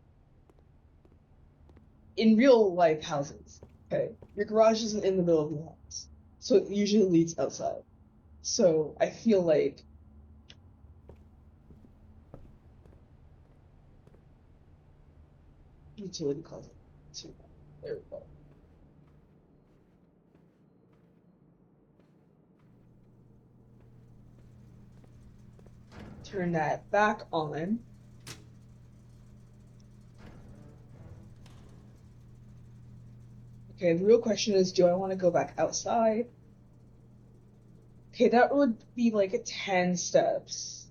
in real life houses, okay, your garage isn't in the middle of the house. So it usually leads outside. So I feel like utility closet too. There we go. Turn that back on. Okay, the real question is, do I want to go back outside? Okay, that would be like 10 steps.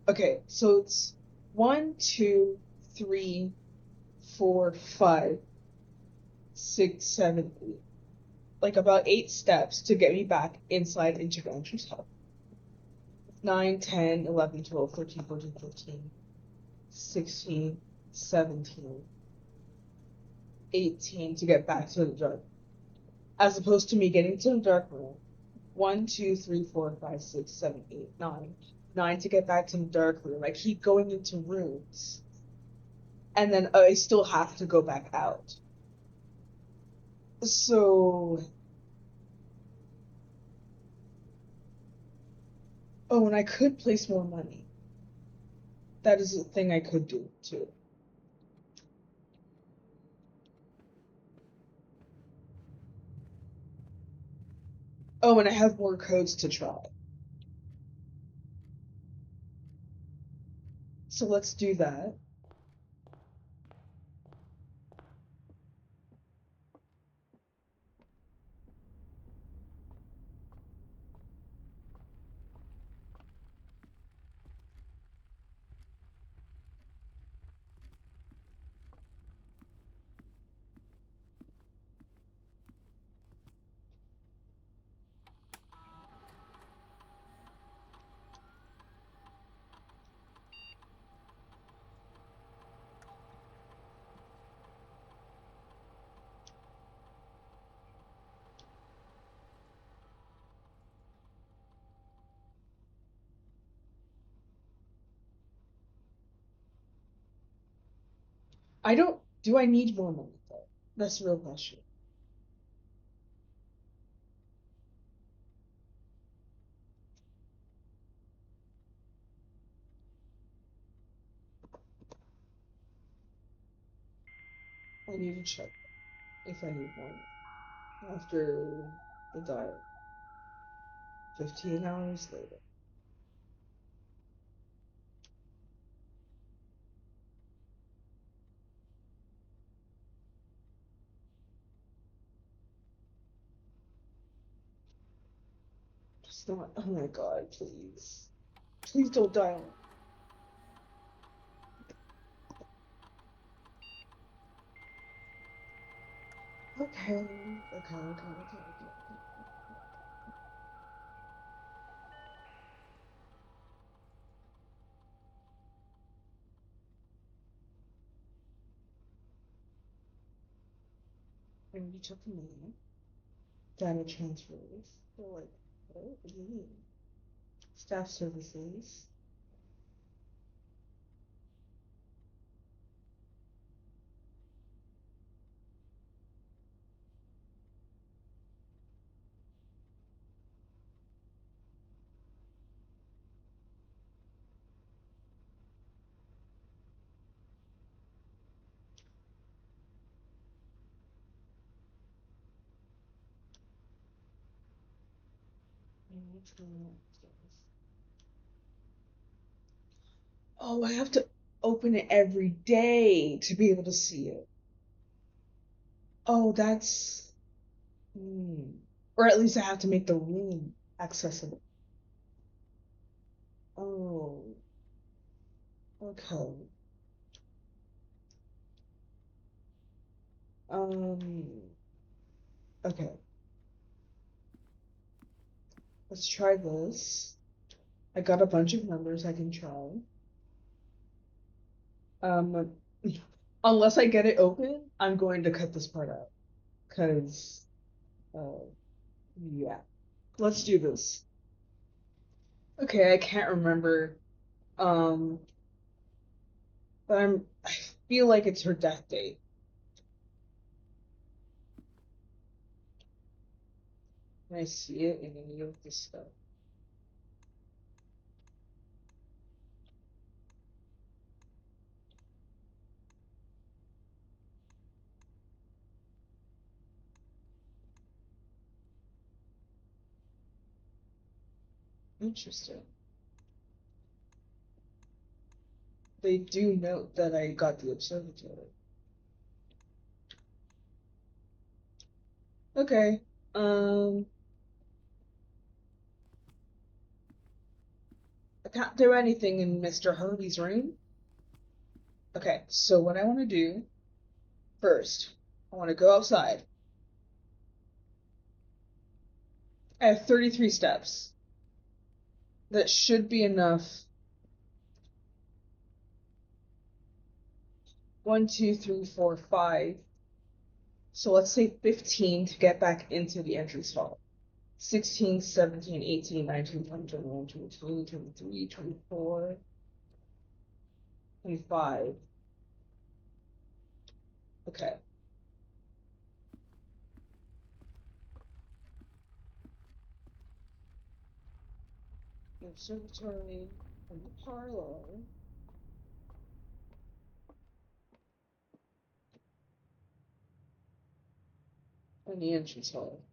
Okay, so it's one, two, three, four, five, six, seven, eight. Like about 8 steps to get me back inside into Andrew's house. 9, 10, 11, 12, 13, 14, 15, 16, 17, 18 to get back to the dark. As opposed to me getting to the dark room. 1, 2, 3, 4, 5, 6, 7, 8, 9. 9 to get back to the dark room. I keep going into rooms. And then I still have to go back out. So, oh, and I could place more money. That is a thing I could do too. Oh, and I have more codes to try. So let's do that. I don't. Do I need more money though? That's the real question. I need to check if I need more after. The diet. 15 hours later. It's not. Oh my god, please. Please don't die on. Okay. And you took the money. Data transfers. They're like, what do you mean? Staff services. What's going on upstairs? Oh, I have to open it every day to be able to see it. Oh, that's. Or at least I have to make the room accessible. Oh, okay. Um, okay. Let's try this. I got a bunch of numbers I can try. Um, unless I get it open, I'm going to cut this part out. Cause, uh, yeah. Let's do this. Okay, I can't remember. Um, but I feel like it's her death date. Can I see it in any of this stuff? Interesting. They do note that I got the observatory. Okay. I can't do anything in Mr. Harvey's room. Okay, so what I want to do first, I want to go outside. I have 33 steps. That should be enough. 1, 2, 3, 4, 5. So let's say 15 to get back into the entrance hall. 16, 17, 18, 19, 20, 21, 22, 23, 24, 25. Okay. The observatory and the parlor. And the entrance hall.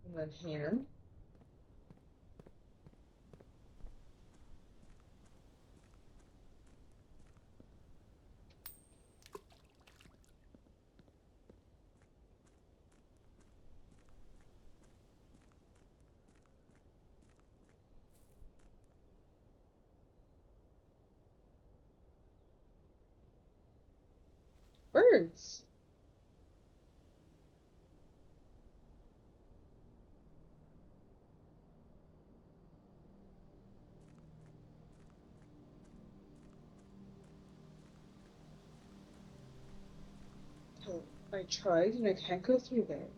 And then here. Birds. Oh, I tried and I can't go through there.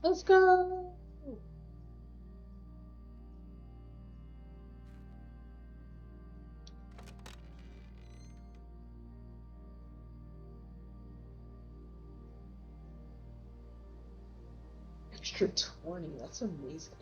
Let's go! Extra 20, that's amazing.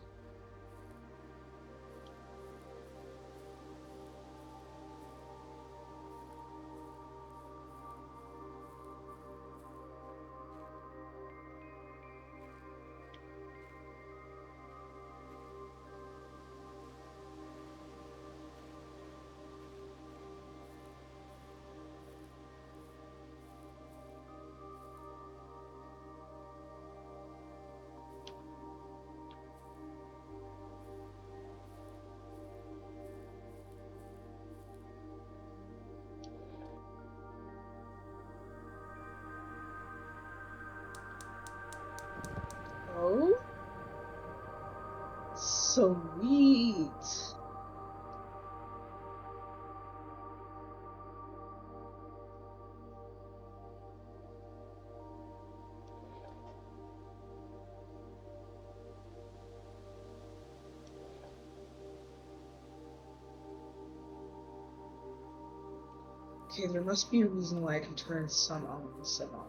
Oh? Sweet! Okay, there must be a reason why I can turn sun on and sun off.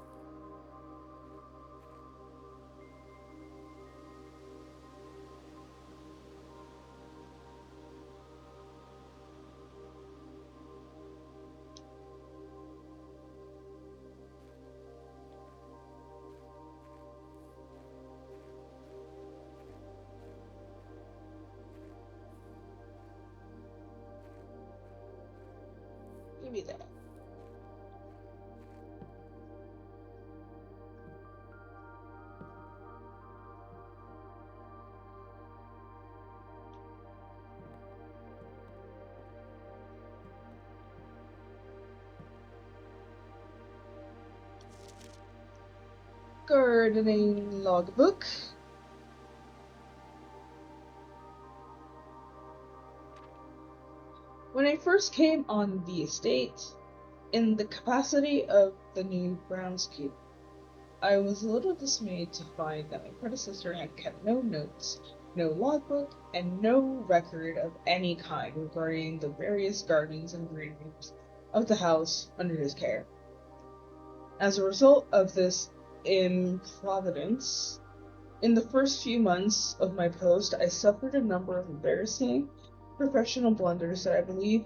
Give me that. Gardening logbook. When I first came on the estate, in the capacity of the new groundskeeper, I was a little dismayed to find that my predecessor had kept no notes, no logbook, and no record of any kind regarding the various gardens and green rooms of the house under his care. As a result of this improvidence, in the first few months of my post, I suffered a number of embarrassing professional blunders that I believe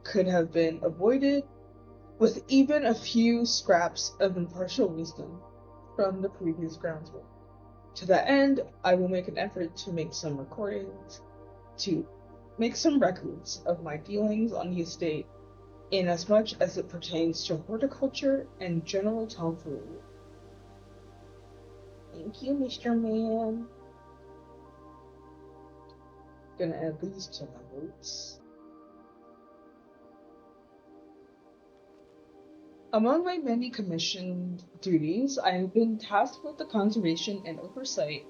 could have been avoided with even a few scraps of impartial wisdom from the previous groundsman. To that end, I will make an effort to make some recordings, to make some records of my dealings on the estate, inasmuch as it pertains to horticulture and general tomfoolery. Thank you, Mr. Man. Gonna add these to my notes. Among my many commissioned duties, I have been tasked with the conservation and oversight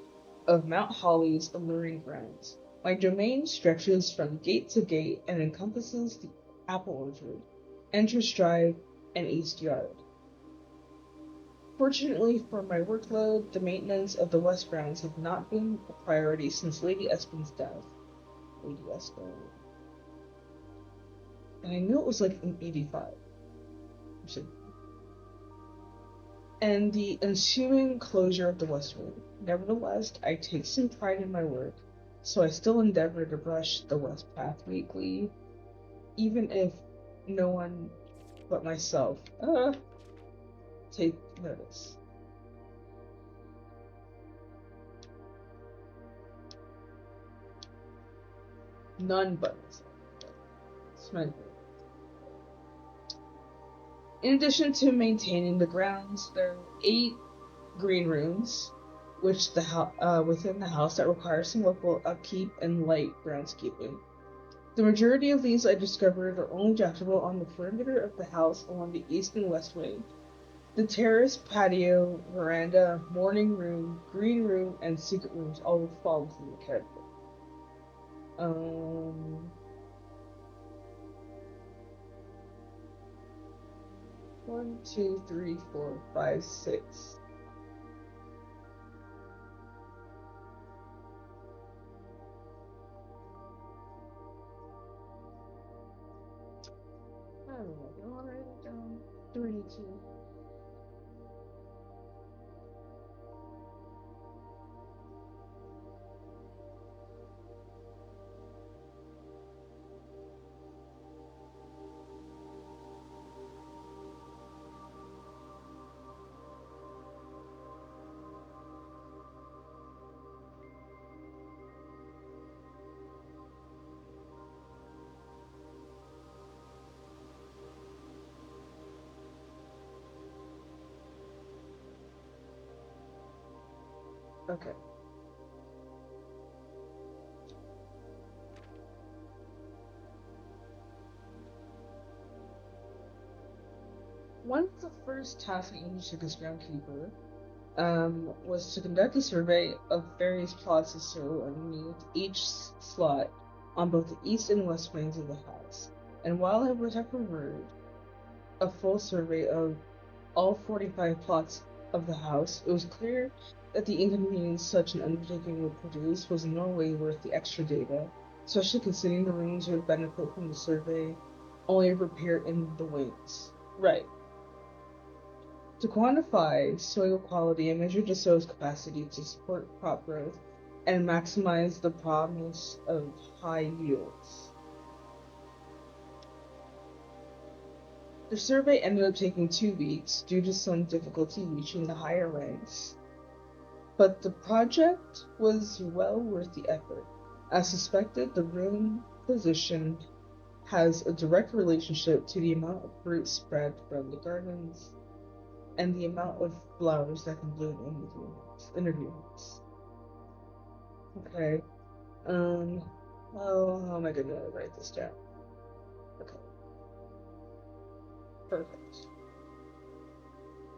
of Mount Holly's alluring grounds. My domain stretches from gate to gate and encompasses the apple orchard, entrance drive, and east yard. Fortunately for my workload, the maintenance of the west grounds have not been a priority since Lady Espin's death. Lady Espin. And I knew it was like in 85. And the ensuing closure of the West Wing. Nevertheless, I take some pride in my work, so I still endeavor to brush the West Path weekly, even if no one but myself take notice. None but myself. In addition to maintaining the grounds, there are 8 green rooms, which within the house that require some local upkeep and light groundskeeping. The majority of these I discovered are only adjustable on the perimeter of the house along the east and west wing. The terrace, patio, veranda, morning room, green room, and secret rooms all fall within the category. 1, 2, 3, 4, 5, 6. 32. Okay. One of the first tasks that you took as groundkeeper was to conduct a survey of various plots of soil underneath each slot on both the east and west wings of the house. And while I would have preferred a full survey of all 45 plots of the house, it was clear that the inconvenience such an undertaking would produce was in no way worth the extra data, especially considering the rooms would benefit from the survey only appear in the wings. Right. To quantify soil quality, I measured the soil's capacity to support crop growth and maximize the promise of high yields. The survey ended up taking 2 weeks due to some difficulty reaching the higher ranks, but the project was well worth the effort. As suspected, the room position has a direct relationship to the amount of fruit spread from the gardens and the amount of flowers that can bloom in the greenhouse. Okay. Um. Oh, how am I gonna write this down? Okay. Perfect.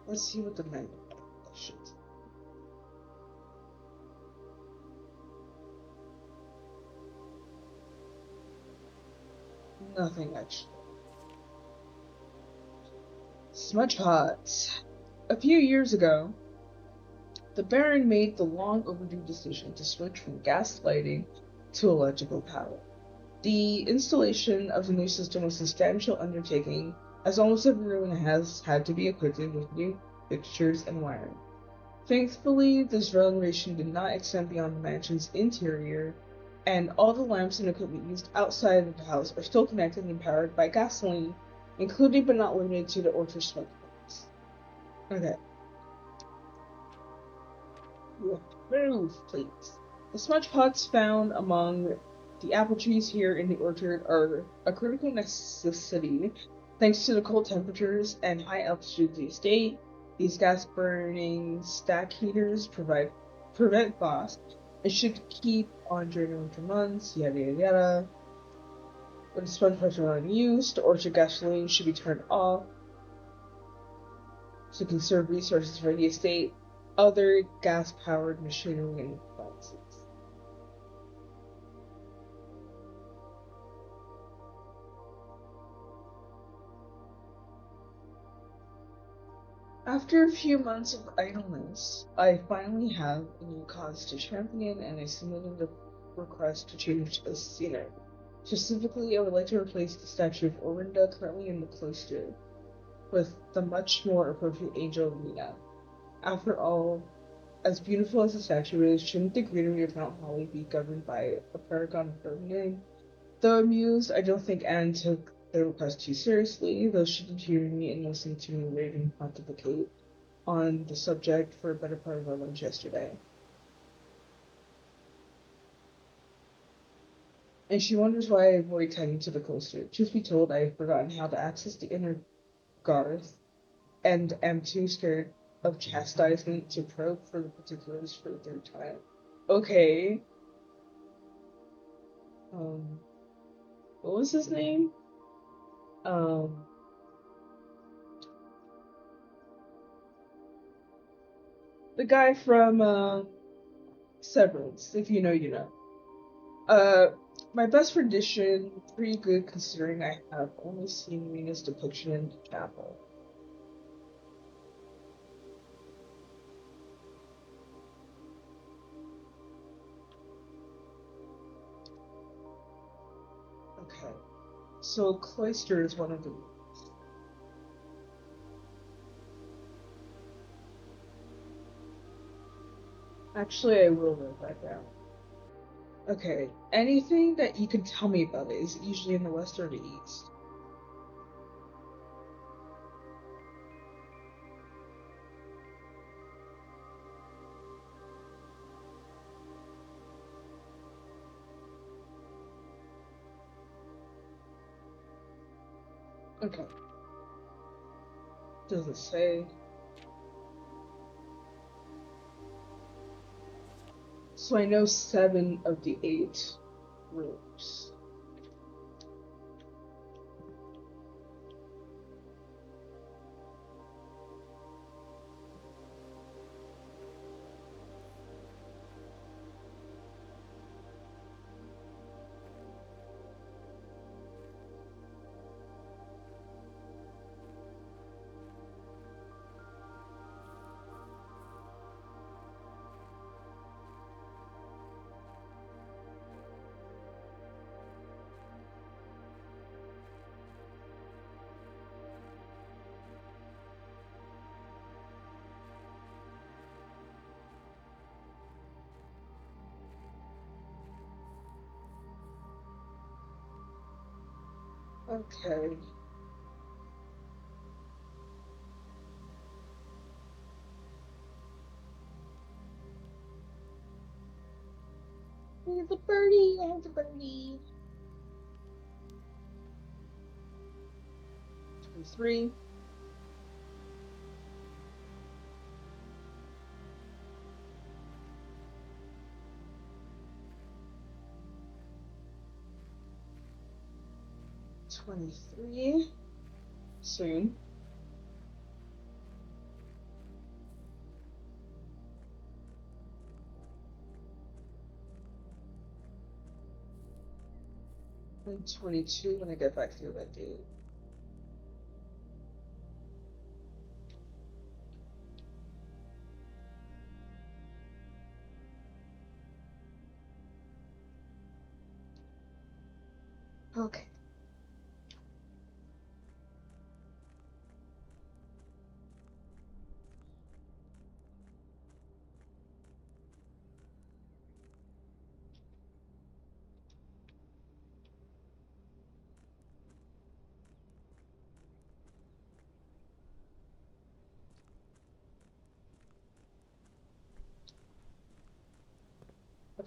Let's see what the manual should. Nothing actually. Smudge pots. A few years ago, the Baron made the long overdue decision to switch from gas lighting to electrical power. The installation of the new system was a substantial undertaking, as almost every room has had to be equipped with new fixtures and wiring. Thankfully, this renovation did not extend beyond the mansion's interior, and all the lamps and equipment used outside of the house are still connected and powered by gasoline, including but not limited to the orchard smoke pumps. Okay. Move, please. The smudge pots found among the apple trees here in the orchard are a critical necessity thanks to the cold temperatures and high altitude of the estate. These gas burning stack heaters prevent frost and should keep on during the winter months, yada yada yada. When the smudge pots are not in use, the orchard gasoline should be turned off to conserve resources for the estate, other gas powered machinery and appliances. After a few months of idleness, I finally have a new cause to champion, and I submitted a request to change the scenery. Specifically, I would like to replace the statue of Orinda currently in the cloister with the much more appropriate angel Lena. After all, as beautiful as the statue is, shouldn't the greenery of Mount Holly be governed by a paragon of her name? Though amused, I don't think Anne took the request too seriously, though she did hear me and listen to me rave and pontificate on the subject for a better part of our lunch yesterday. And she wonders why I avoid tending to the coaster. Truth be told, I have forgotten how to access the inner garth and am too scared of chastisement to probe for the particulars for the third time. Okay. Um, what was his name? Um, the guy from Severance. If you know, you know. Uh, my best rendition, pretty good considering I have only seen Rena's depiction in the chapel. Okay. So cloister is one of the. Actually, I will write that down. Okay. Anything that you can tell me about it, is it usually in the west or the east? Okay. Does it say? So I know 7 of the 8 rooms. Okay. He's a birdie, he's a birdie. 23. 23. Soon. 22 when I get back to that date. Okay.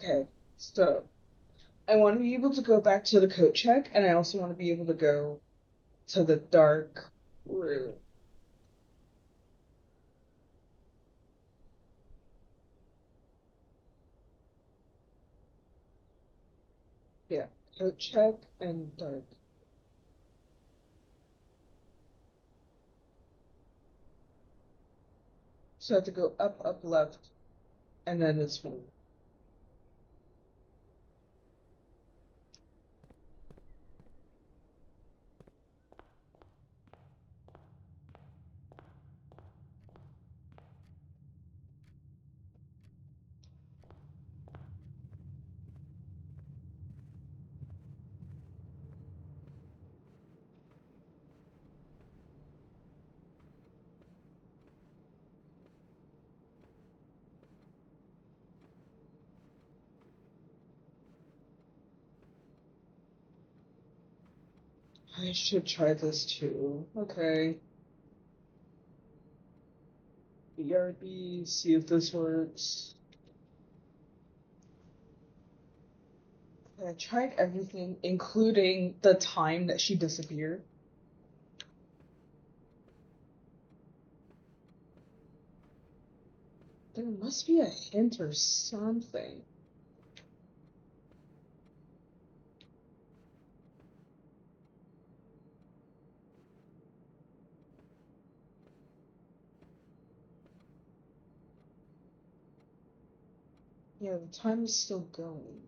Okay. So I want to be able to go back to the coat check, and I also want to be able to go to the dark room. Yeah. Coat check and dark. So I have to go up, up, left, and then this one. I should try this too. Okay. BRB, see if this works. I tried everything, including the time that she disappeared. There must be a hint or something. Yeah, the time is still going.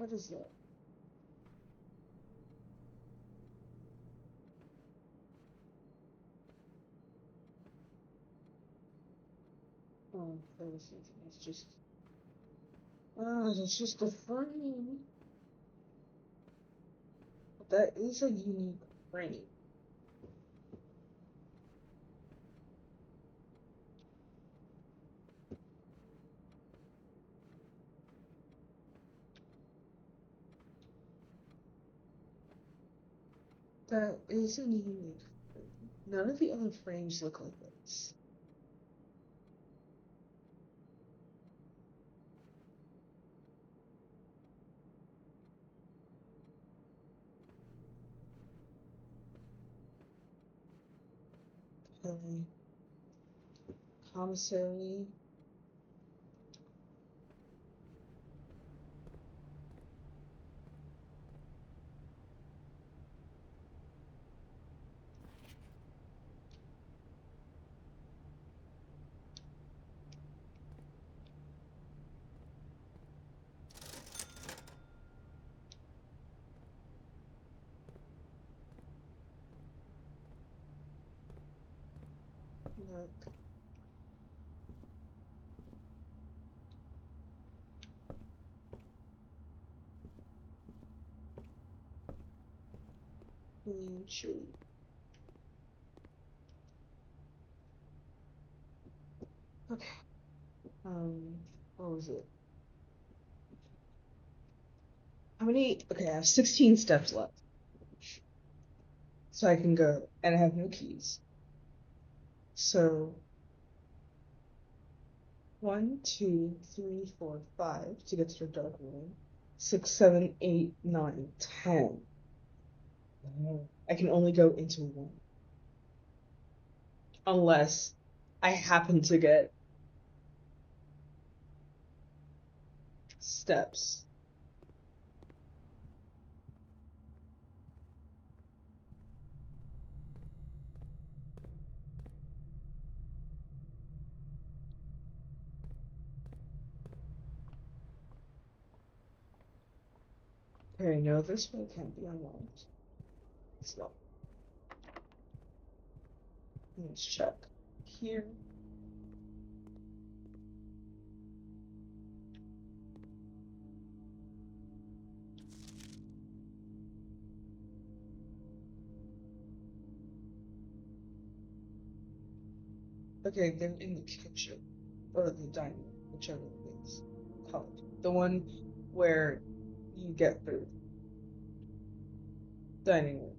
What is that? Oh, that was something. It's just a frame. That is a unique frame. That is a unique frame. None of the other frames look like this. Okay. Commissary. Look. Green chili. Okay. What was it? How many? Okay, I have 16 steps left. So I can go, and I have no keys. So 1, 2, 3, 4, 5 to get to the dark room. 6, 7, 8, 9, 10. I can only go into one. Unless I happen to get steps. Okay, no, this one can't be unlocked. It's not. Let's check. Here. Okay, they're in the kitchen. Or the dining room, whichever it's called. The one where you get food. Dining room.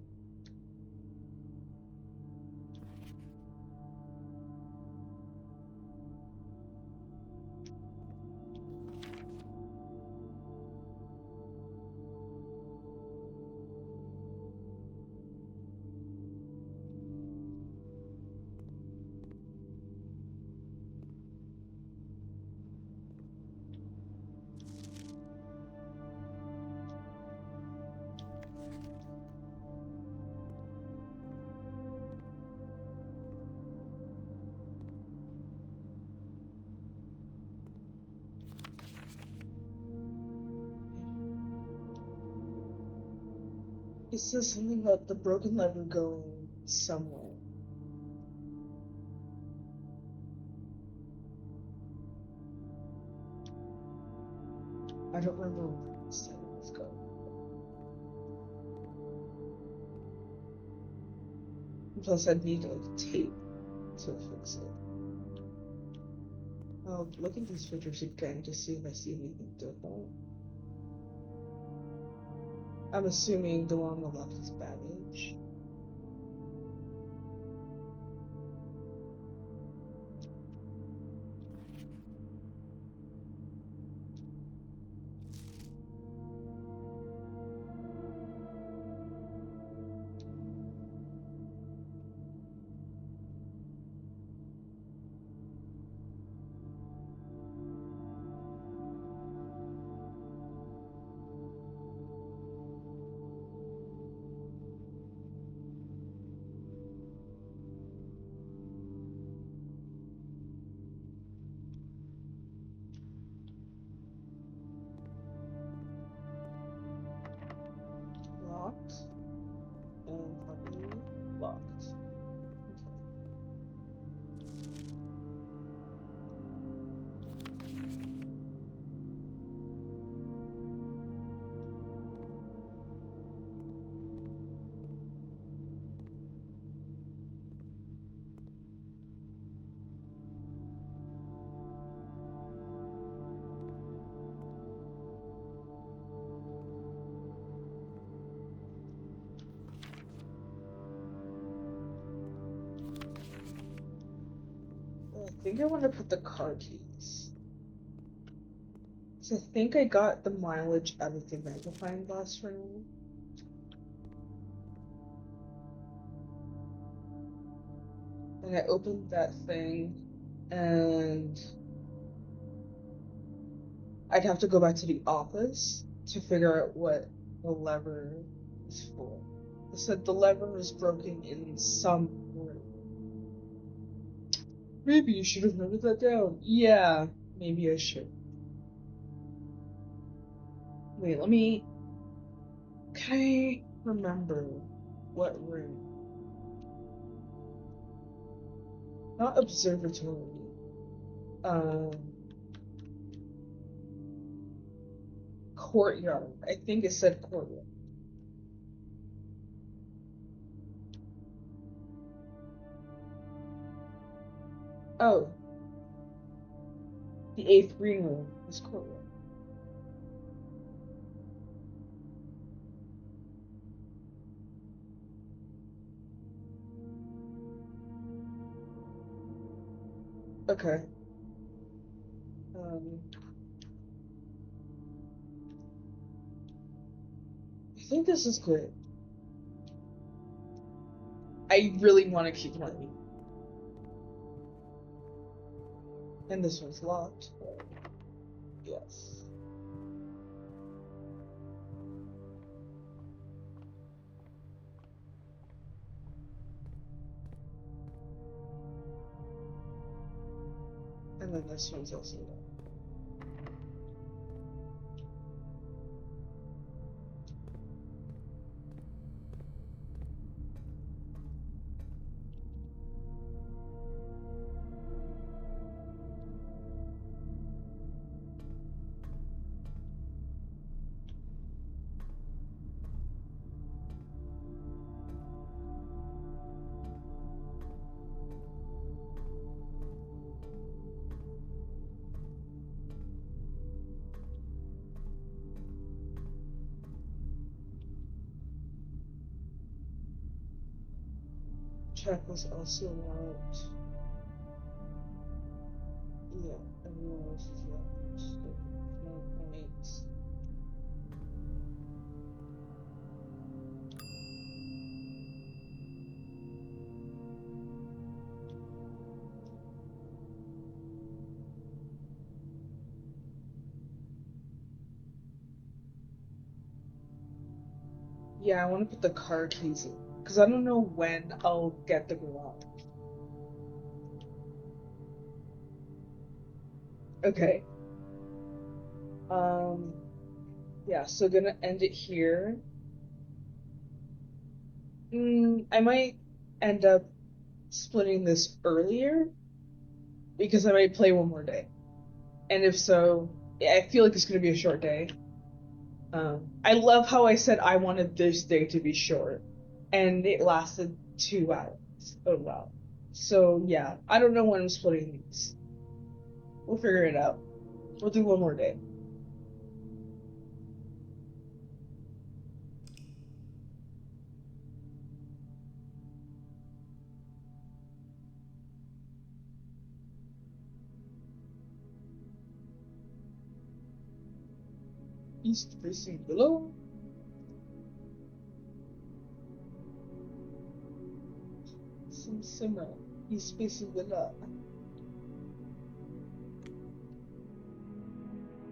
It says something about the broken lever going somewhere. I don't remember where it said it was going. Plus, I'd need like tape to fix it. I'll look at these pictures again to see if I see anything different. I'm assuming the one on the left is baggage. locked. And finally locked. I think I want to put the car keys. So I think I got the mileage out of the magnifying glass room. And I opened that thing, and I'd have to go back to the office to figure out what the lever is for. It said the lever was broken in some room. Maybe you should have noted that down. Yeah, maybe I should. Wait, can I remember what room? Not observatory. Courtyard. I think it said courtyard. Oh. The 8th green room is courtyard. Okay. I think this is good. I really want to keep playing. And this one's locked. Yes. And then this one's also locked. Check was also locked. Yeah, everyone else is locked. So, no points. Yeah, I want to put the car keys in. Because I don't know when I'll get the garage. Okay. Yeah, so gonna end it here. I might end up splitting this earlier because I might play one more day. And if so, I feel like it's gonna be a short day. I love how I said I wanted this day to be short, and it lasted 2 hours. Oh wow. So yeah, I don't know when I'm splitting these. We'll figure it out. We'll do one more day. East facing below. Some similar. East facing below.